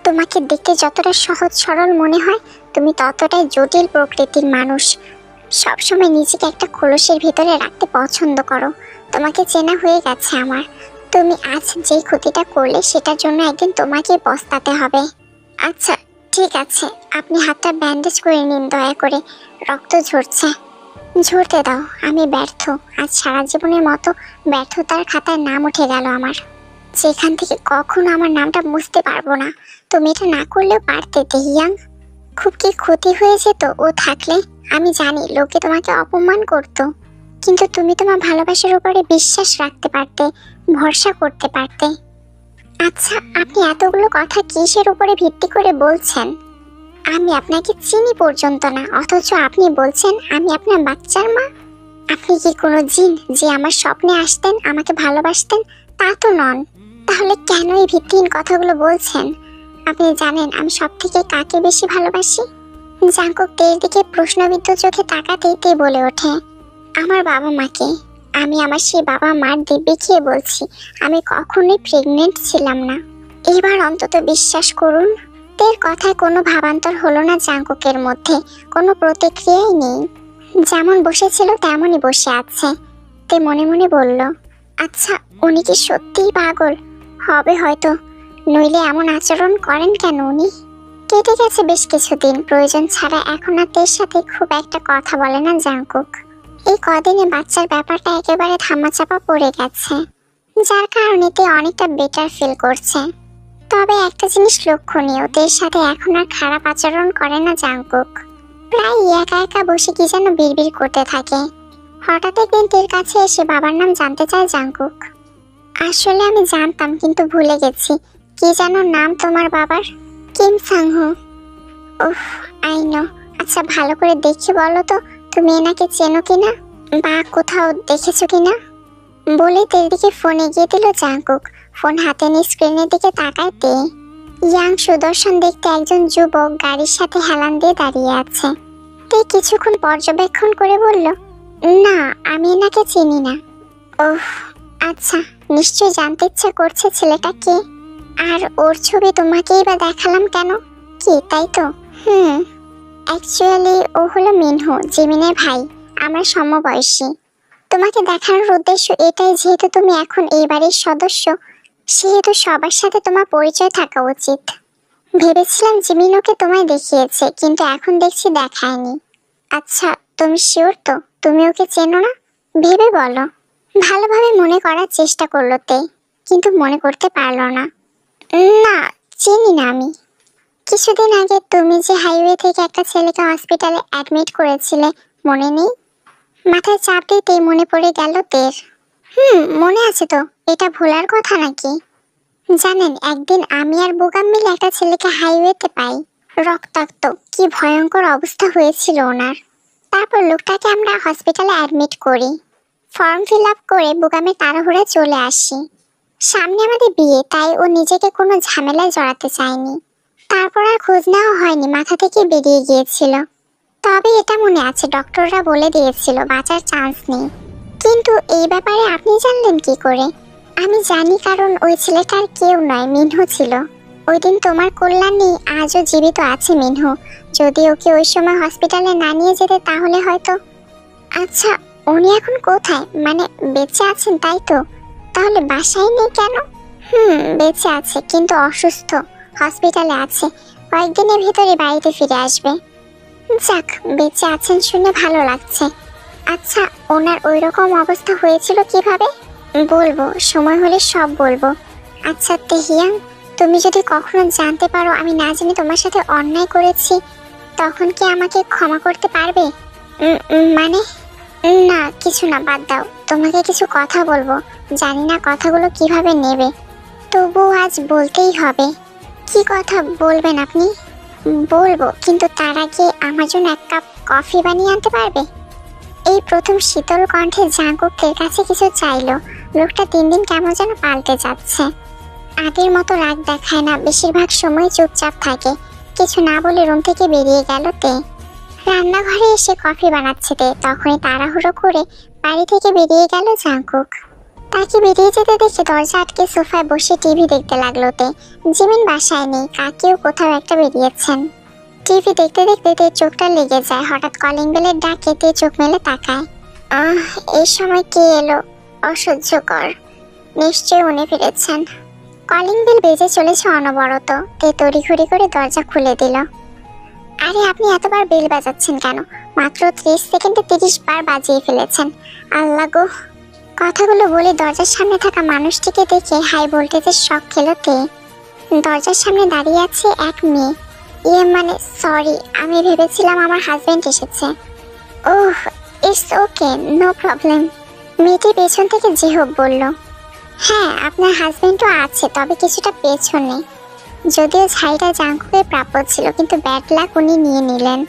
তোমাকে দেখতে যতটা সহজ সরল মনে হয়, তুমি ততটাই জটিল প্রকৃতির মানুষ। সবসময় নিজেকে একটা খোলসের ভিতরে রাখতে পছন্দ করো। তোমাকে চেনা হয়ে গেছে আমার। তুমি আজ যেই ক্ষতিটা করলে সেটার জন্য একদিন তোমাকে পস্তাতে হবে। আচ্ছা ঠিক আছে, আপনি হাতটা ব্যান্ডেজ করে নিন দয়া করে। রক্ত ঝরছে, ঝরতে দাও। আমি ব্যর্থ। আজ সারা জীবনের মতো ব্যর্থতার খাতায় নাম উঠে গেল আমার, যেখান থেকে কখনো আমার নামটা মুছতে পারবো না। তুমি এটা না করলেও পারতে তেহিয়াং। খুব কি ক্ষতি হয়েছে তো ও থাকলে? আমি জানি লোকে তোমাকে অপমান করতো, কিন্তু তুমি তোমার ভালোবাসার উপরে বিশ্বাস রাখতে পারতে, ভরসা করতে পারতে। আচ্ছা, আপনি এতগুলো কথা কিসের উপরে ভিত্তি করে বলছেন? আমি আপনাকে চিনি পর্যন্ত না, অথচ আপনি বলছেন আমি আপনার বাচ্চার মা। আপনি কি কোনো জিন যে আমার স্বপ্নে আসতেন, আমাকে ভালোবাসতেন? তা তো নন। তাহলে কেন এই ভিত্তিহীন কথাগুলো বলছেন? আপনি জানেন আমি সব থেকে কাকে বেশি ভালোবাসি? জাঙ্কুক তের দিকে প্রশ্নবিদ্ধ চোখে তাকাতেই তে বলে ওঠে, আমার বাবা মাকে। আমি আমার সেই বাবা মার দিব্যি খেয়ে বলছি, আমি কখনোই প্রেগনেন্ট ছিলাম না। এবার অন্তত বিশ্বাস করুন। তের কথায় কোনো ভাবান্তর হলো না জাঙ্কুকের মধ্যে, কোনো প্রতিক্রিয়াই নেই। যেমন বসেছিল তেমনই বসে আছে। তে মনে মনে বলল, আচ্ছা উনি কি সত্যিই পাগল? হবে হয়তো, নইলে এমন আচরণ করেন কেন উনি? কেটে গেছে বেশ কিছুদিন। প্রয়োজন ছাড়া এখন আর তের সাথে খুব একটা কথা বলে না জাঙ্কুক। এই কদিনে বাচ্চার ব্যাপারটা একেবারে ধামাচাপা পড়ে গেছে, যার কারণে তে অনেকটা বেটার ফিল করছে। তবে একটা জিনিস লক্ষণীয়, তের সাথে এখন আর খারাপ আচরণ করে না জাঙ্কুক। প্রায় একা একা বসে কি যেন বিড়বিড় করতে থাকে। হঠাৎ একদিন তের কাছে এসে বাবার নাম জানতে চায় জাঙ্কুক। আসলে আমি জানতাম, কিন্তু ভুলে গেছি। কি যেন নাম তোমার বাবার? কিম সাংহু। উফ, আই নো। আচ্ছা ভালো করে দেখে বলো তো, তুমি এনাকে চেনো কিনা বা কোথাও দেখেছো কিনা? বলে তের দিকে ফোন এগিয়ে দিল জাঙ্কুক। ফোন হাতে নিয়ে স্ক্রিনের দিকে তাকায় তে। ইয়াং সুদর্শন দেখতে একজন যুবক গাড়ির সাথে হেলান দিয়ে দাঁড়িয়ে আছে। তে কিছুক্ষণ পর্যবেক্ষণ করে বলল, না আমি এনাকে চিনি না। ওহ আচ্ছা, নিশ্চয় জানতে ইচ্ছা করছে ছেলেটা কে, আর ওর ছবি তোমাকেই বা দেখালাম কেন, কি তাই তো? অ্যাকচুয়ালি ও হলো মিনহু, জিমিনের ভাই। আমরা সমবয়সী। তোমাকে দেখানোর উদ্দেশ্য এটাই, যেহেতু তুমি এখন এই বাড়ির সদস্য, সেহেতু সবার সাথে তোমার পরিচয় থাকা উচিত। ভেবেছিলাম জিমিন ওকে তোমায় দেখিয়েছে, কিন্তু এখন দেখছি দেখায়নি। আচ্ছা তুমি শিওর তো তুমি ওকে চেনো না? ভেবে বলো। ভালোভাবে মনে করার চেষ্টা করলো তে, কিন্তু মনে করতে পারলো না। না, চিনি না আমি। কিছুদিন আগে তুমি যে হাইওয়ে থেকে একটা ছেলেকে হসপিটালে অ্যাডমিট করেছিলে, মনে নেই? মাথায় চাপ দিতেই মনে পড়ে গেল তের। মনে আছে তো, এটা ভোলার কথা নাকি? জানেন, একদিন আমি আর বুগাম মিলে একটা ছেলেকে হাইওয়েতে পাই, রক্তাক্ত। কি ভয়ঙ্কর অবস্থা হয়েছিল ওনার। তারপর লোকটাকে আমরা হসপিটালে অ্যাডমিট করি। ফর্ম ফিল আপ করে বুগামের তাড়াহুড়ে চলে আসি। সামনে আমাদের বিয়ে, তাই ও নিজেকে কোনো ঝামেলায় জড়াতে চায়নি। তারপর আর খোঁজ নেওয়া হয়নি, মাথা থেকে বেরিয়ে গিয়েছিল। তবে এটা মনে আছে, ডক্টররা বলে দিয়েছিল বাঁচার চান্স নেই। কিন্তু এই ব্যাপারে আপনি জানলেন কি করে? আমি জানি, কারণ ওই ছেলেটার কেউ নয়, মিনহু ছিল। ওই দিন তোমার কল্যাণে আজও জীবিত আছে মিনহু। যদি ওকে ওই সময় হসপিটালে না নিয়ে যেতে তাহলে হয়তো। আচ্ছা, উনি এখন কোথায়? মানে বেঁচে আছেন তাই তো? তাহলে বাসায় নেই কেন? বেঁচে আছে, কিন্তু অসুস্থ, হসপিটালে আছে। কয়েকদিনের ভিতরে বাড়িতে ফিরে আসবে। যাক, বেঁচে আছেন শুনে ভালো লাগছে। আচ্ছা, ওনার ওই রকম অবস্থা হয়েছিল কিভাবে? বলবো, সময় হলে সব বলবো। আচ্ছা তেহিয়াং, তুমি যদি কখনো জানতে পারো আমি না জেনে তোমার সাথে অন্যায় করেছি, তখন কি আমাকে ক্ষমা করতে পারবে? মানে? না কিছু না, বাদ দাও। তোমাকে কিছু কথা বলবো, জানি না কথাগুলো কিভাবে নেবে, তবুও আজ বলতেই হবে। কি কথা বলবেন আপনি? বলবো, কিন্তু তার আগে আমার জন্য এক কাপ কফি বানিয়ে আনতে পারবে? এই প্রথম শীতল কণ্ঠে জাঙ্কুকের কাছে কিছু চাইলো। লোকটা দিন দিন কেমন যেন পাল্টে যাচ্ছে। আগের মতো রাগ দেখায় না, বেশিরভাগ সময় চুপচাপ থাকে। কিছু না বলে রুম থেকে বেরিয়ে গেল তে। রান্নাঘরে এসে কফি বানাচ্ছে তে, তখনই তাড়াহুড়ো করে বাড়ি থেকে বেরিয়ে গেল জাঙ্কুক। তাকে বেরিয়ে যেতে দেখে দরজা আটকে সোফায় বসে টিভি দেখতে লাগলো তে। জিমিন বাসায় নেই, কাকেও কোথাও একটা বেরিয়েছেন। টিভি দেখতে দেখতে তে চোখটা লেগে যায়। হঠাৎ কলিং বেলের ডাকে তে চোখ মেলে তাকায়। এই সময় কে এলো? অসহ্যকর। নিশ্চয়ই উনি ফিরেছেন। কলিং বেল বেজে চলেছে অনবরত। তে তড়িঘড়ি করে দরজা খুলে দিল। আরে আপনি এতবার বেল বাজাচ্ছেন কেন? মাত্র 30 সেকেন্ডে 30 বার বাজিয়ে ফেলেছেন। আল্লাহ গো। কথাগুলো বলে দরজার সামনে থাকা মানুষটিকে দেখে হাই ভোল্টেজের শক খেলো তে। দরজার সামনে দাঁড়িয়ে আছে এক মেয়ে। মানে সরি, আমি ভেবেছিলাম আমার হাজবেন্ড এসেছে। ওহ, ইটস ওকে, নো প্রবলেম। মেয়েটি পেছন থেকে জিহব বলল। হ্যাঁ, আপনার হাজবেন্ডও আছে, তবে কিছুটা পেছনে। যদিও ঝাইটা জাঙ্কুকের প্রাপ্য ছিল, কিন্তু ব্যাড লাক উনি নিয়ে নিলেন।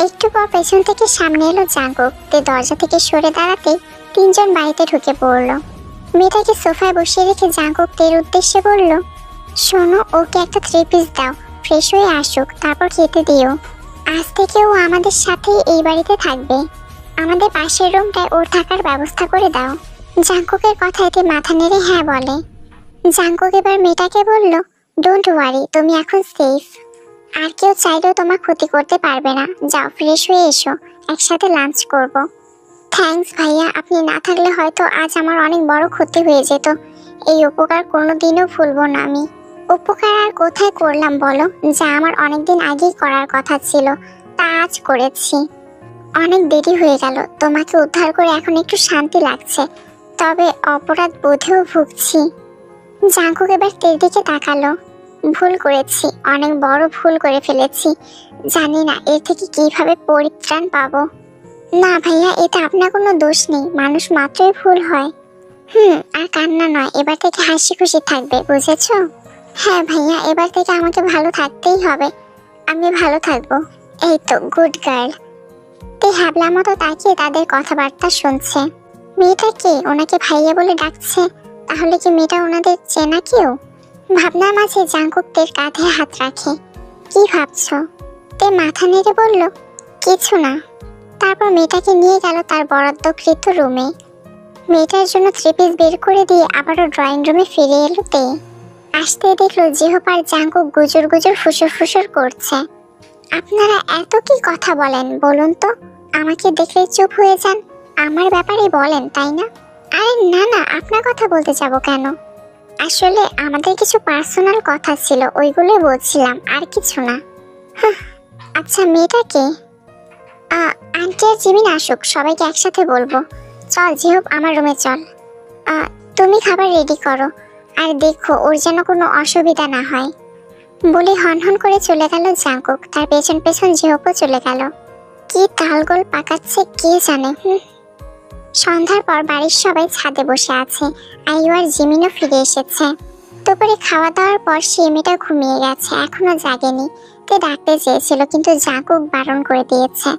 একটু পর পেছন থেকে সামনে এলো জাঙ্কুক। তে দরজা থেকে সরে দাঁড়াতে তিনজন বাড়িতে ঢুকে পড়ল। মেয়েটাকে সোফায় বসিয়ে রেখে জাঙ্কুক তের উদ্দেশ্যে বলল, শোনো, ওকে একটা 3 পিস দাও, ফ্রেশ হয়ে আসুক, তারপর খেতে দিও। আজ থেকে ও আমাদের সাথেই এই বাড়িতে থাকবে। আমাদের পাশের রুমটায় ওর থাকার ব্যবস্থা করে দাও। জাঙ্কুকের কথাতে মাথা নেড়ে হ্যাঁ বলে। জাঙ্কুক এবার মেয়েটাকে বলল, ডোন্ট ওয়ারি, তুমি এখন সেফ। আর কেউ চাইলেও তোমার ক্ষতি করতে পারবে না। যাও, ফ্রেশ হয়ে এসো, একসাথে লাঞ্চ করব। থ্যাঙ্কস ভাইয়া, আপনি না থাকলে হয়তো আজ আমার অনেক বড় ক্ষতি হয়ে যেত। এই উপকার কোনোদিনও ভুলবো না আমি। উপকার আর কোথায় করলাম বলো? যা আমার অনেকদিন আগেই করার কথা ছিল, তা আজ করেছি। অনেক দেরি হয়ে গেল, তোমাকে উদ্ধার করে এখন একটু শান্তি লাগছে, তবে অপরাধ বোধেও ভুগছি। জাঙ্কুক এবার তের দিকে তাকালো। ভুল করেছি, অনেক বড় ভুল করে ফেলেছি। জানি না এর থেকে কিভাবে পরিত্রাণ পাবো। না ভাইয়া, এটা আপনার কোনো দোষ নেই, মানুষ মাত্রই ভুল হয়। আর কান্না নয়, এবার থেকে হাসি খুশি থাকবে, বুঝেছো? হ্যাঁ ভাইয়া, এবার থেকে আমাকে ভালো থাকতেই হবে। আমি ভালো থাকবো। এই তো, গুড গার্ল। তে হ্যাবলা মতো তাকিয়ে তাদের কথাবার্তা শুনছে। মেয়েটা কে? ওনাকে ভাইয়া বলে ডাকছে, তাহলে কি মেয়েটা ওনাদের চেনা কেউ? ভাবনার মাঝে জাঙ্কুক তের কাঁধে হাত রাখে। কি ভাবছো? তে মাথা নেড়ে বলল, কিছু না। তারপর মেয়েটাকে নিয়ে গেল তার বরাদ্দকৃত রুমে। মেয়েটার জন্য থ্রি পিস বের করে দিয়ে আবারও ড্রয়িং রুমে ফিরে এলো তে। আসতে দেখলো জিহোপ আর জাঙ্কুক গুজর গুজর ফুসুর ফুসুর করছে। আপনারা এত কি কথা বলেন বলুন তো? আমাকে দেখলে চুপ হয়ে যান, আমার ব্যাপারে বলেন তাই না? আরে না না, আপনার কথা বলতে যাব কেন? আসলে আমাদের কিছু পার্সোনাল কথা ছিল, ওইগুলোই বলছিলাম, আর কিছু না। আচ্ছা মেয়েটাকে আন্টি আর জিমিন আসুক, সবাইকে একসাথে বলবো। চল জিহোপ, আমার রুমে চল। তুমি খাবার রেডি করো, আর দেখো ওর যেন কোনো অসুবিধা না হয়। বলে হনহন করে চলে গেল জাঙ্কুক। তার পেছন পেছন জিহোপও চলে গেল। কি তালগোল পাকাচ্ছে কে জানে। সন্ধ্যার পর বাড়ির সবাই ছাদে বসে আছে। আইয়ু আর জিমিনও ফিরে এসেছে। দুপুরে খাওয়া দাওয়ার পর সে মেয়েটা ঘুমিয়ে গেছে, এখনো জাগেনি। তে ডাকতে চেয়েছিল কিন্তু জাঙ্কুক বারণ করে দিয়েছে।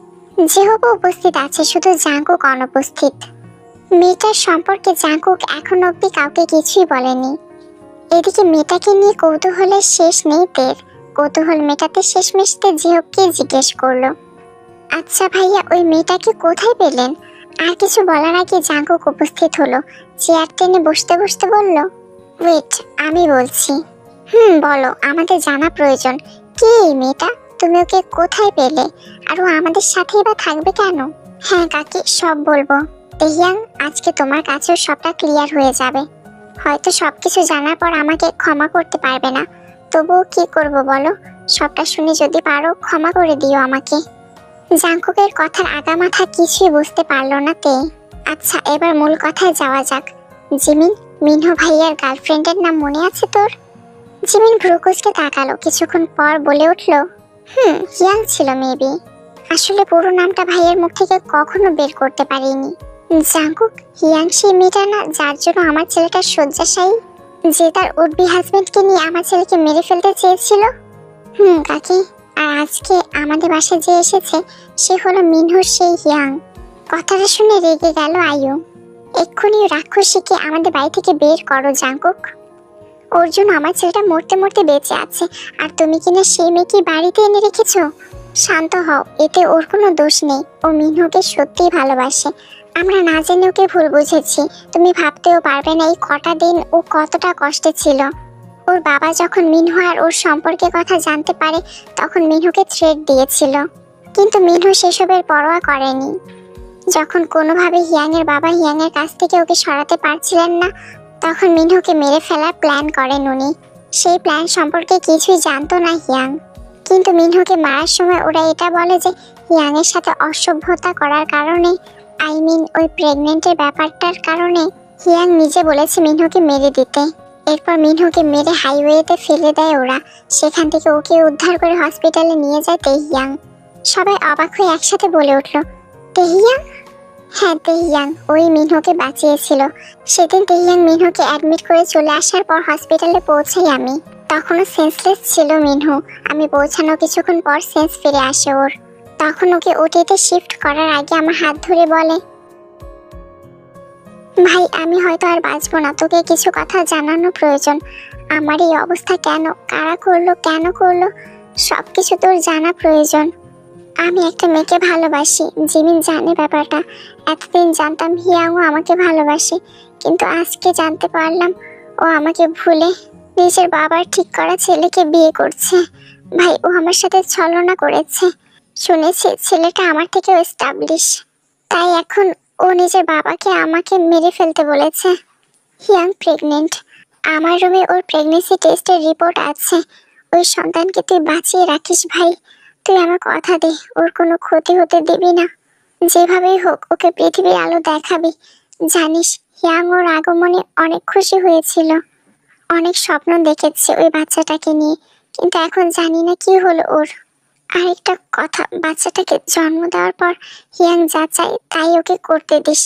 জিহোপও উপস্থিত আছে, শুধু জাঙ্কুক অনুপস্থিত। মেয়েটার সম্পর্কে জাঙ্কুক এখন অব্দি কাউকে কিছুই বলেনি। এদিকে মেয়েটাকে নিয়ে কৌতূহলের শেষ নেই তের। কৌতূহল মেটাতে শেষমেশতে জিহোপকে জিজ্ঞেস করলো, আচ্ছা ভাইয়া, ওই মেয়েটাকে কোথায় পেলেন? আর কিছু বলার আগে জাঙ্কুক উপস্থিত হলো। চেয়ার টেনে বসতে বসতে বলল, ওয়েট, আমি বলছি। বলো, আমাদের জানা প্রয়োজন। কি এই মেয়েটা? তুমি ওকে কোথায় পেলে? আর ও আমাদের সাথেই বা থাকবে কেন? হ্যাঁ কাকি, সব বলবো। তেহিয়াং, আজকে তোমার কাছেও সবটা ক্লিয়ার হয়ে যাবে। হয়তো সবকিছু জানার পর আমাকে ক্ষমা করতে পারবে না, তবুও কি করব বলো? সবটা শুনে যদি পারো ক্ষমা করে দিও আমাকে। জাঙ্কুকের কথার আগামাথা কিছুই বুঝতে পারলো না তে। আচ্ছা, এবার মূল কথায় যাওয়া যাক। জিমিন, মিনহো ভাইয়ার গার্লফ্রেন্ডের নাম মনে আছে তোর? জিমিন ভ্রুকুচকে তাকালো, কিছুক্ষণ পর বলে উঠল, হিয়াং ছিল মেবি। আসলে পুরো নামটা ভাইয়ের মুখ থেকে কখনো বের করতে পারিনি। জাঙ্কুক, হিয়াং সেই মেয়েটা না যার জন্য আমার ছেলেটা শয্যাশায়ী, যে তার উডবি হাজবেন্ডকে নিয়ে আমার ছেলেকে মেরে ফেলতে চেয়েছিল? কাকি, আর আজকে আমাদের বাসায় যে এসেছে সে হলো মিনহুর সেই হিয়াং। কথাটা শুনে রেগে গেল আয়ু। এক্ষুনি রাক্ষসীকে আমাদের বাড়ি থেকে বের করো জাঙ্কুক। ওর জন্য আমার ছেলেটা মরতে মরতে বেঁচে আছে, আর তুমি কিনা সেই মেয়েকে বাড়িতে এনে রেখেছো। শান্ত হও, এতে ওর কোনো দোষ নেই। ও মিনহুকে সত্যিই ভালোবাসে। আমরা না জেনে ওকে ভুল বুঝেছি। তুমি ভাবতেও পারবে না এই কটা দিন ও কতটা কষ্টে ছিল। ওর বাবা যখন মিনহু আর ওর সম্পর্কে কথা জানতে পারে তখন মিনহুকে থ্রেট দিয়েছিল, কিন্তু মিনহু সেসবের পরোয়া করেনি। যখন কোনোভাবে হিয়াংয়ের বাবা হিয়াংয়ের কাছ থেকে ওকে সরাতে পারছিলেন না, তখন মিনহুকে মেরে ফেলার প্ল্যান করেন উনি। সেই প্ল্যান সম্পর্কে কিছুই জানতো না হিয়াং, কিন্তু মিনহুকে মারার সময় ওরা এটা বলে যে হিয়াংয়ের সাথে অসভ্যতা করার কারণে, ওই প্রেগনেন্টের ব্যাপারটার কারণে হিয়াং নিজে বলেছে মিনহুকে মেরে দিতে। এরপর মিনহুকে মেরে হাইওয়েতে ফেলে দেয় ওরা। সেখান থেকে ওকে উদ্ধার করে হসপিটালে নিয়ে যায় তেহিয়াং। সবাই অবাক হয়ে একসাথে বলে উঠল, তেহিয়াং? হ্যাঁ তেহিয়াং, ওই মিনহুকে বাঁচিয়েছিল। সেদিন তেহিয়াং মিনহুকে অ্যাডমিট করে চলে আসার পর হসপিটালে পৌঁছাই আমি। তখনও সেন্সলেস ছিল মিনহু। আমি পৌঁছানো কিছুক্ষণ পর সেন্স ফিরে আসে ওর। তখন ওকে ওটিতে শিফট করার আগে আমার হাত ধরে বলে, ভাই আমি হয়তো আর বাঁচবো না, তোকে কিছু কথা জানানো প্রয়োজন। আমার এই অবস্থা কেন, কারা করলো, কেন করলো, সবকিছু তোর জানা প্রয়োজন। আমি একটা মেয়েকে ভালোবাসি, জিমিন জানে ব্যাপারটা। এতদিন জানতাম হিয়াংও আমাকে ভালোবাসে, কিন্তু আজকে জানতে পারলাম ও আমাকে ভুলে নিজের বাবার ঠিক করা ছেলেকে বিয়ে করছে। ভাই, ও আমার সাথে ছলনা করেছে। শুনেছি ছেলেটা আমার থেকেও এস্টাবলিশ, তাই এখন ও নিজের বাবাকে আমাকে মেরে ফেলতে বলেছে। হিয়াং প্রেগনেন্ট। আমার রুমে ওর প্রেগনেন্সি টেস্টের রিপোর্ট আছে। ওই সন্তানকে তুই বাঁচিয়ে রাখিস ভাই। তুই আমার কথা দে, ওর কোনো ক্ষতি হতে দিবি না। যেভাবেই হোক ওকে পৃথিবীর আলো দেখাবি। জানিস হিয়াং ওর আগমনে অনেক খুশি হয়েছিল, অনেক স্বপ্ন দেখেছে ওই বাচ্চাটাকে নিয়ে, কিন্তু এখন জানি না কি হলো ওর। আরেকটা কথা, বাচ্চাটাকে জন্ম দেওয়ার পর হিয়াং যা চাই তাই ওকে করতে দিস,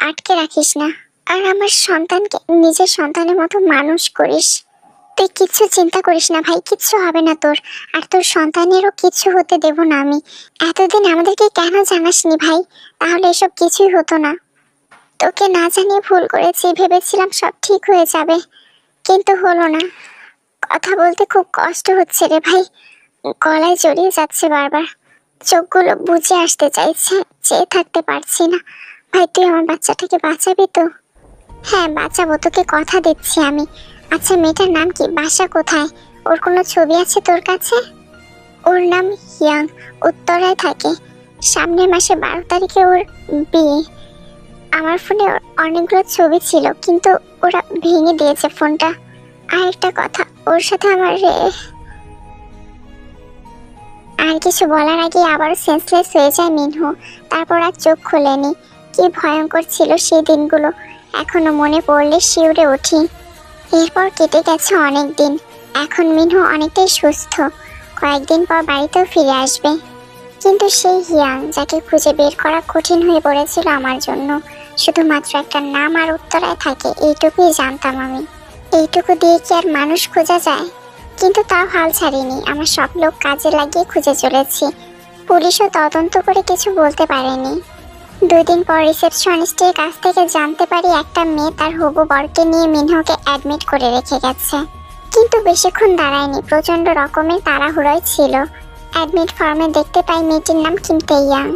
আটকে রাখিস না। আর আমার সন্তানকে নিজের সন্তানের মতো মানুষ করিস। তুই কিচ্ছু চিন্তা করিস না ভাই, কিচ্ছু হবে না তোর। আর তোর সন্তানেরও কিছু হতে দেব না আমি। এতদিন আমাদেরকে কেন জানাসনি ভাই? তাহলে এসব কিছুই হতো না। তোকে না জানিয়ে ভুল করেছি, ভেবেছিলাম সব ঠিক হয়ে যাবে, কিন্তু হলো না। কথা বলতে খুব কষ্ট হচ্ছে রে ভাই, গলায় জড়িয়ে যাচ্ছে বারবার, চোখগুলো বুজে আসতে চাইছে, চেয়ে থাকতে পারছি না। ভাই তুই আমার বাচ্চাটাকে বাঁচাবি তো? হ্যাঁ বাঁচাবো, তোকে কথা দিচ্ছি আমি। আচ্ছা মেয়েটার নাম কি, বাসা কোথায়, ওর কোনো ছবি আছে তোর কাছে? ওর নাম হিয়াং, উত্তরায় থাকে। সামনের মাসে 12 তারিখে ওর বিয়ে। আমার ফোনে ওর অনেকগুলো ছবি ছিল, কিন্তু ওরা ভেঙে দিয়েছে ফোনটা। আর একটা কথা, ওর সাথে আমার আর কিছু বলার আগে আবারও সেন্সলেস হয়ে যায় মিনহু। তারপর আর চোখ খোলেনি। কি ভয়ঙ্কর ছিল সেই দিনগুলো, এখনো মনে পড়লে শিউরে উঠি। এরপর কেটে গেছে অনেক দিন। এখন মিনহু অনেকটাই সুস্থ, কয়েকদিন পর বাড়িতেও ফিরে আসবে। কিন্তু সেই হিয়াং, যাকে খুঁজে বের করা কঠিন হয়ে পড়েছিল আমার জন্য, শুধুমাত্র একটা নাম আর উত্তরায় থাকে, এইটুকুই জানতাম আমি। এইটুকু দিয়ে কি আর মানুষ খোঁজা যায়? কিন্তু তাও হাল ছাড়িনি, আমার সব লোক কাজে লাগিয়ে খুঁজে চলেছি। পুলিশও তদন্ত করে কিছু বলতে পারেনি। 2 দিন পর রিসেপশনিস্টের কাছ থেকে জানতে পারি একটা মেয়ে তার হবু বরকে নিয়ে মিনহুকে অ্যাডমিট করে রেখে গেছে। কিন্তু বেশিক্ষণ দাঁড়ায়নি, প্রচন্ড রকমের তাড়াহুড়োই ছিল। অ্যাডমিট ফর্মে দেখতে পাই মেয়েটির নাম কিম তেইয়াং।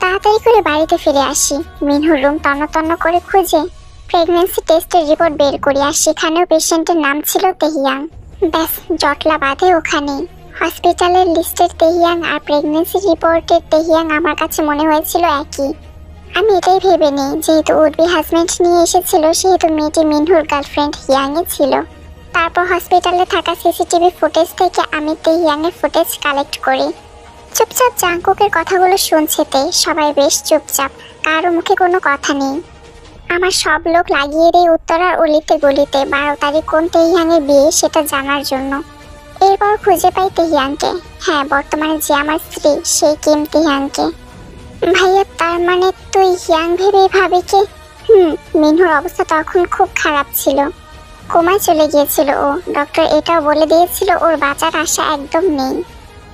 তাড়াতাড়ি করে বাড়িতে ফিরে আসি, মিনহুর রুম তন্ন তন্ন করে খুঁজে প্রেগন্যান্সি টেস্টের রিপোর্ট বের করি, আর সেখানেও পেশেন্টের নাম ছিল তেহিয়াং। ব্যাস, জটলা বাঁধে ওখানেই। হসপিটালের লিস্টের তেহিয়াং আর প্রেগন্যান্সি রিপোর্টের তেহিয়াং আমার কাছে মনে হয়েছিল একই। আমি এটাই ভেবে নিই, যেহেতু উডবি হাজব্যান্ড নিয়ে এসেছিল, সেহেতু মেয়েটি মিনহুর গার্লফ্রেন্ড হিয়াংয়ে ছিল। তারপর হসপিটালে থাকা সিসিটিভি ফুটেজ থেকে আমি তেহিয়াংয়ের ফুটেজ কালেক্ট করি। চুপচাপ জাংকুকের কথাগুলো শুনছে সবাই বেশ চুপচাপ, কারো মুখে কোনো কথা নেই। আমার সব লোক লাগিয়ে দেয় উত্তরার অলিতে গলিতে 12 তারিখ কোন তেহিয়াংয়ের বিয়ে সেটা জানার জন্য। এরপর খুঁজে পাই তেহিয়াংকে, হ্যাঁ বর্তমানে যে আমার স্ত্রী, সেই কিম তেহিয়াংকে। ভাইয়া তার মানে তুই হিয়াং ভেবে ভাবিকে? মিনহুর অবস্থা তখন খুব খারাপ ছিল, কোমায় চলে গিয়েছিল ও। ডক্টর এটাও বলে দিয়েছিল ওর বাঁচার আশা একদম নেই,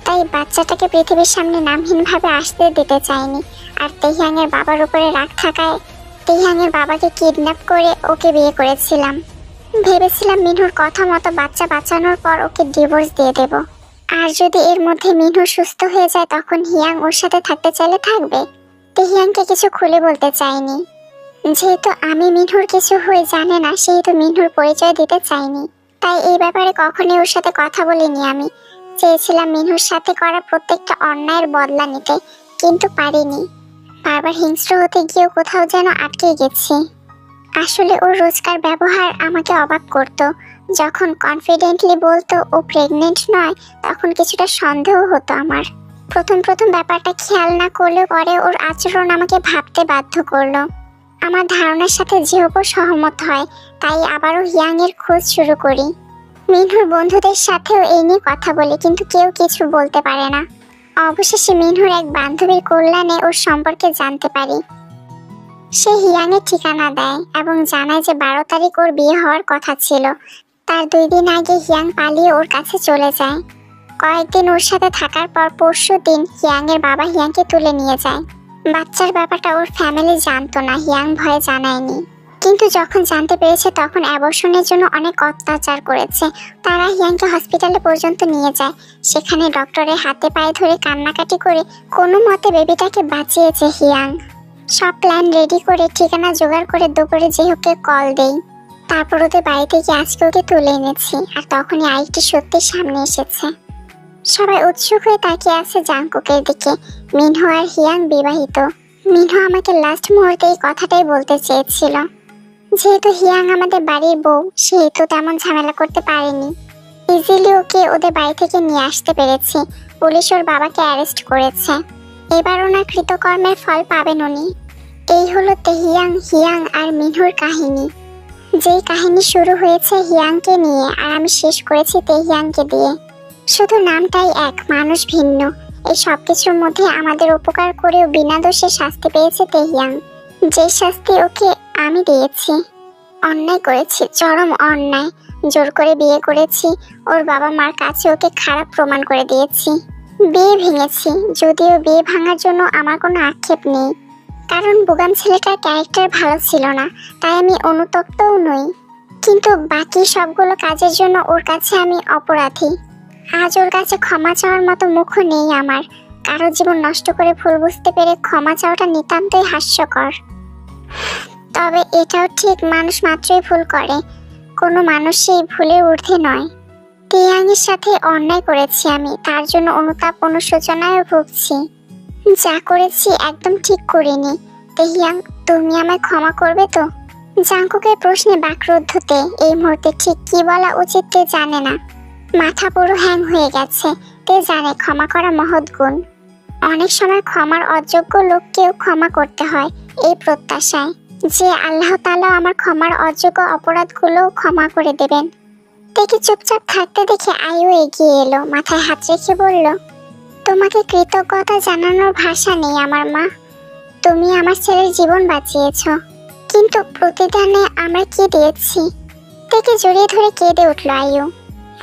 তাই বাচ্চাটাকে পৃথিবীর সামনে নামহীনভাবে আসতে দিতে চাইনি। আর তেহিয়াংয়ের বাবার উপরে রাগ থাকায় তেহিয়াংয়ের বাবাকে কিডন্যাপ করে ওকে বিয়ে করেছিলাম। ভেবেছিলাম মিনহুর কথা মতো বাচ্চা বাঁচানোর পর ওকে ডিভোর্স দিয়ে দেব। আর যদি এর মধ্যে মিনহু সুস্থ হয়ে যায়, তখন হিয়াং ওর সাথে থাকতে চাইলে থাকবে। তেহিয়াংকে কিছু খুলে বলতে চাইনি। যেহেতু আমি মিনহুর কিছু হয়ে জানে না, সেহেতু মিনহুর পরিচয় দিতে চাইনি। তাই এই ব্যাপারে কখনোই ওর সাথে কথা বলিনি আমি। চেয়েছিলাম মিনহুর সাথে করা প্রত্যেকটা অন্যায়ের বদলা নিতে, কিন্তু পারিনি। বারবার হিংস্র হতে গিয়েও কোথাও যেন আটকে গেছি। আসলে ওর রোজকার ব্যবহার আমাকে অবাক করত। যখন কনফিডেন্টলি বলতো ও প্রেগনেন্ট নয়, তখন কিছুটা সন্দেহ হতো আমার। প্রথম ব্যাপারটা খেয়াল না করলেও পরে ওর আচরণ আমাকে ভাবতে বাধ্য করলো। আমার ধারণার সাথে যেহেতু সহমত হয়, তাই আবারও হিয়াং এর খোঁজ শুরু করি। মিনহুর বন্ধুদের সাথেও এই নিয়ে কথা বলি, কিন্তু কেউ কিছু বলতে পারে না। অবশেষে মিনহুর এক বান্ধবীর কল্যাণে ওর সম্পর্কে জানতে পারি। সে হিয়াং এর ঠিকানা দেয় এবং জানায় যে 12 তারিখ ওর বিয়ে হওয়ার কথা ছিল। তার 2 দিন আগে হিয়াং পালিয়ে ওর কাছে চলে যায়। কয়েকদিন ওর সাথে থাকার পর পরশু দিন হিয়াং এর বাবা হিয়াংকে তুলে নিয়ে যায়। বাচ্চার ব্যাপারটা ওর ফ্যামিলি জানতো না, হিয়াং ভয়ে জানায়নি। কিন্তু যখন জানতে পেরেছে, তখন অ্যাবর্শনের জন্য অনেক অত্যাচার করেছে। তারা হিয়াংকে হসপিটালে পর্যন্ত নিয়ে যায়। সেখানে ডক্টরের হাতে পায়ে ধরে কান্নাকাটি করে কোনো মতে বেবিটাকে বাঁচিয়েছে হিয়াং। সব প্ল্যান রেডি করে ঠিকানা জোগাড় করে দুপুরে জেহুকে কল দেই। তারপর ওদের বাড়িতে গিয়ে আজকে ওকে তুলে এনেছি। আর তখনই আরেকটি সত্যি সামনে এসেছে। সবাই উৎসুক হয়ে তাকিয়ে আছে জাংকুকের দিকে। মিনহু আর হিয়াং বিবাহিত। মিনহু আমাকে লাস্ট মুহূর্তে এই কথাটাই বলতে চেয়েছিল। যেহেতু হিয়াং আমাদের বাড়ির বউ, সেহেতু তেমন ঝামেলা করতে পারেনি। ইজিলি ওকে ওদের বাড়ি থেকে নিয়ে আসতে পেরেছি। পুলিশ ওর বাবাকে অ্যারেস্ট করেছে। এবার ওনার কৃতকর্মের ফল পাবেন উনি। এই হলো তেহিয়াং, হিয়াং আর মিনহুর কাহিনী। যেই কাহিনী শুরু হয়েছে হিয়াংকে নিয়ে, আর আমি শেষ করেছি তেহিয়াংকে দিয়ে। শুধু নামটাই এক, মানুষ ভিন্ন। এই সবকিছুর মধ্যে আমাদের উপকার করেও বিনা দোষে শাস্তি পেয়েছে তেহিয়াং। যে শাস্তি ওকে আমি দিয়েছি। অন্যায় করেছি, চরম অন্যায়। জোর করে বিয়ে করেছি, ওর বাবা মার কাছে ওকে খারাপ প্রমাণ করে দিয়েছি। বিয়ে ভেঙেছি, যদিও বিয়ে ভাঙার জন্য আমার কোনো আক্ষেপ নেই, কারণ বুগান ছেলেটার ক্যারেক্টার ভালো ছিল না, তাই আমি অনুতপ্তও নই। কিন্তু বাকি সবগুলো কাজের জন্য ওর কাছে আমি অপরাধী। আজ ওর কাছে ক্ষমা চাওয়ার মতো মুখও নেই আমার। কারো জীবন নষ্ট করে ভুল বুঝতে পেরে ক্ষমা চাওয়াটা নিতান্তই হাস্যকর। তবে এটাও ঠিক, মানুষ মাত্রই ভুল করে, কোনো মানুষ সেই ভুলের ঊর্ধ্বে নয়। তিয়াংয়ের সাথে অন্যায় করেছি আমি, তার জন্য অনুতাপ অনুশোচনায় ভুগছি। যা করেছি একদম ঠিক করিনি। তেহিয়াং, তুমি আমায় ক্ষমা করবে তো? জাংকুকের প্রশ্নে বাকরুদ্ধতে এই মুহূর্তে ঠিক কি বলা উচিত তে জানে না। মাথা পুরো হ্যাং হয়ে গেছে। তে জানে ক্ষমা করা মহৎ গুণ। অনেক সময় ক্ষমার অযোগ্য লোককেও ক্ষমা করতে হয় এই প্রত্যাশায় যে আল্লাহ তাআলা আমার ক্ষমার অযোগ্য অপরাধগুলোও ক্ষমা করে দেবেন। তেকে চুপচাপ থাকতে দেখে আয়ু এগিয়ে এলো, মাথায় হাত রেখে বলল, তোমাকে কৃতজ্ঞতা জানানোর ভাষা নেই আমার মা। তুমি আমার ছেলের জীবন বাঁচিয়েছ, কিন্তু প্রতিদানে আমরা কি দিয়েছি? তেকে জড়িয়ে ধরে কেঁদে উঠল আয়ু।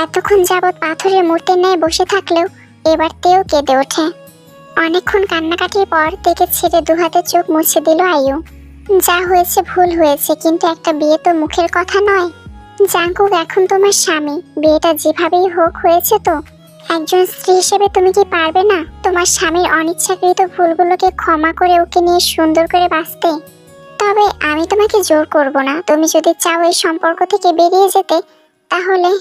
এতক্ষণ যাবৎ পাথরের মূর্তির ন্যায় বসে থাকলেও এবার তেও কেঁদে ওঠে। অনেকক্ষণ কান্নাকাটির পর তেকে ছেড়ে দুহাতে চোখ মুছে দিল আয়ু। যা হয়েছে ভুল হয়েছে, কিন্তু একটা বিয়ে তো মুখের কথা নয়। জাংকুক এখন তোমার স্বামী, বিয়েটা যেভাবেই হোক হয়েছে তো। একজন স্ত্রী হিসেবে তুমি কি পারবে না তোমার স্বামীর অনিচ্ছাকৃত ভুলগুলোকে ক্ষমা করে ওকে নিয়ে সুন্দর করে বাঁচতে? তবে আমি তোমাকে জোর করব না। তুমি যদি চাও এই সম্পর্ক থেকে বেরিয়ে যেতে, তাহলে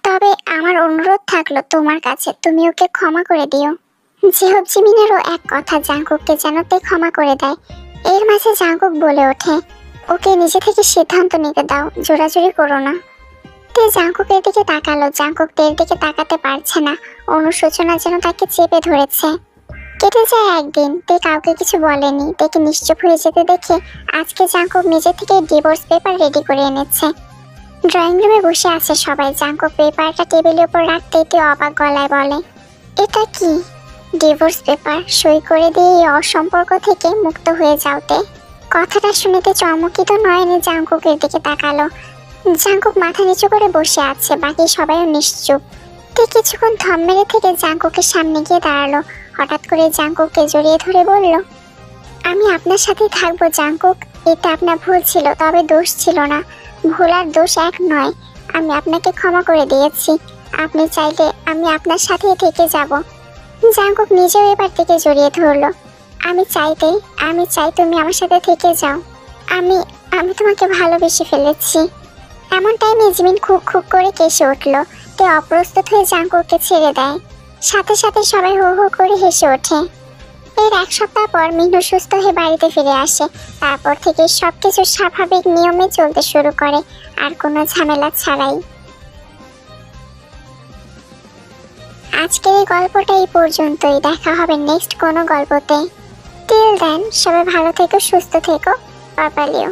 তবে আমার অনুরোধ থাকলো তোমার কাছে, তুমি ওকে ক্ষমা করে দিও। জিহব জিমিনেরও এক কথা জাংকুককে যেন তে ক্ষমা করে দেয়। এর মাঝে জাংকুক বলে ওঠে, ওকে নিজে থেকে সিদ্ধান্ত নিতে দাও, জোরাজুরি করো না। তে জাংকুকের দিকে তাকালো। জাংকুক তের দিকে তাকাতে পারছে না, অনুশোচনা যেন তাকে চেপে ধরেছে। কেটে যায় একদিন, তে কাউকে কিছু বলেনি। তেকে নিশ্চুপ হয়ে যেতে দেখে আজকে জাংকুক নিজে থেকে ডিভোর্স পেপার রেডি করে এনেছে। ড্রয়িং রুমে বসে আছে সবাই। জাংকুক পেপারটা টেবিলের উপর রাখতেই তে অবাক গলায় বলে, এটা কি? Divorce paper? সই করে দিয়ে এই অসম্পর্ক থেকে মুক্ত হয়ে যাওতে। কথাটা শুনেতে চমকিত নয়নে জাংকুকের দিকে তাকালো। জাংকুক মাথা নিচু করে বসে আছে, বাকি সবাইও নিশ্চুপ। তে কিছুক্ষণ থম মেরে থেকে জাংকুকের সামনে গিয়ে দাঁড়ালো। হঠাৎ করে জাংকুককে জড়িয়ে ধরে বলল, আমি আপনার সাথেই থাকবো জাংকুক। এটা আপনার ভুল ছিল, তবে দোষ ছিল না। ভুল আর দোষ এক নয়। আমি আপনাকে ক্ষমা করে দিয়েছি। আপনি চাইলে আমি আপনার সাথেই থেকে যাব। জাংকুক নিজেও এবার থেকে জড়িয়ে ধরলো। আমি চাই তুমি আমার সাথে থেকে যাও। আমি তোমাকে ভালোবেসে ফেলেছি। এমন টাইমে জিমিন খুব খুব করে কেসে উঠল। তে অপ্রস্তুত হয়ে জাংকুককে ছেড়ে দেয়। সাথে সাথে সবাই হো হো করে হেসে ওঠে। এর এক সপ্তাহ পর মিনু সুস্থ হয়ে বাড়িতে ফিরে আসে। তারপর থেকে সবকিছু স্বাভাবিক নিয়মে চলতে শুরু করে, আর কোনো ঝামেলা ছাড়াই। আজকের এই গল্পটা এই পর্যন্তই। দেখা হবে নেক্সট কোনো গল্পতে। টিল দেন সবাই ভালো থেকো, সুস্থ থেকো। পাপালিও।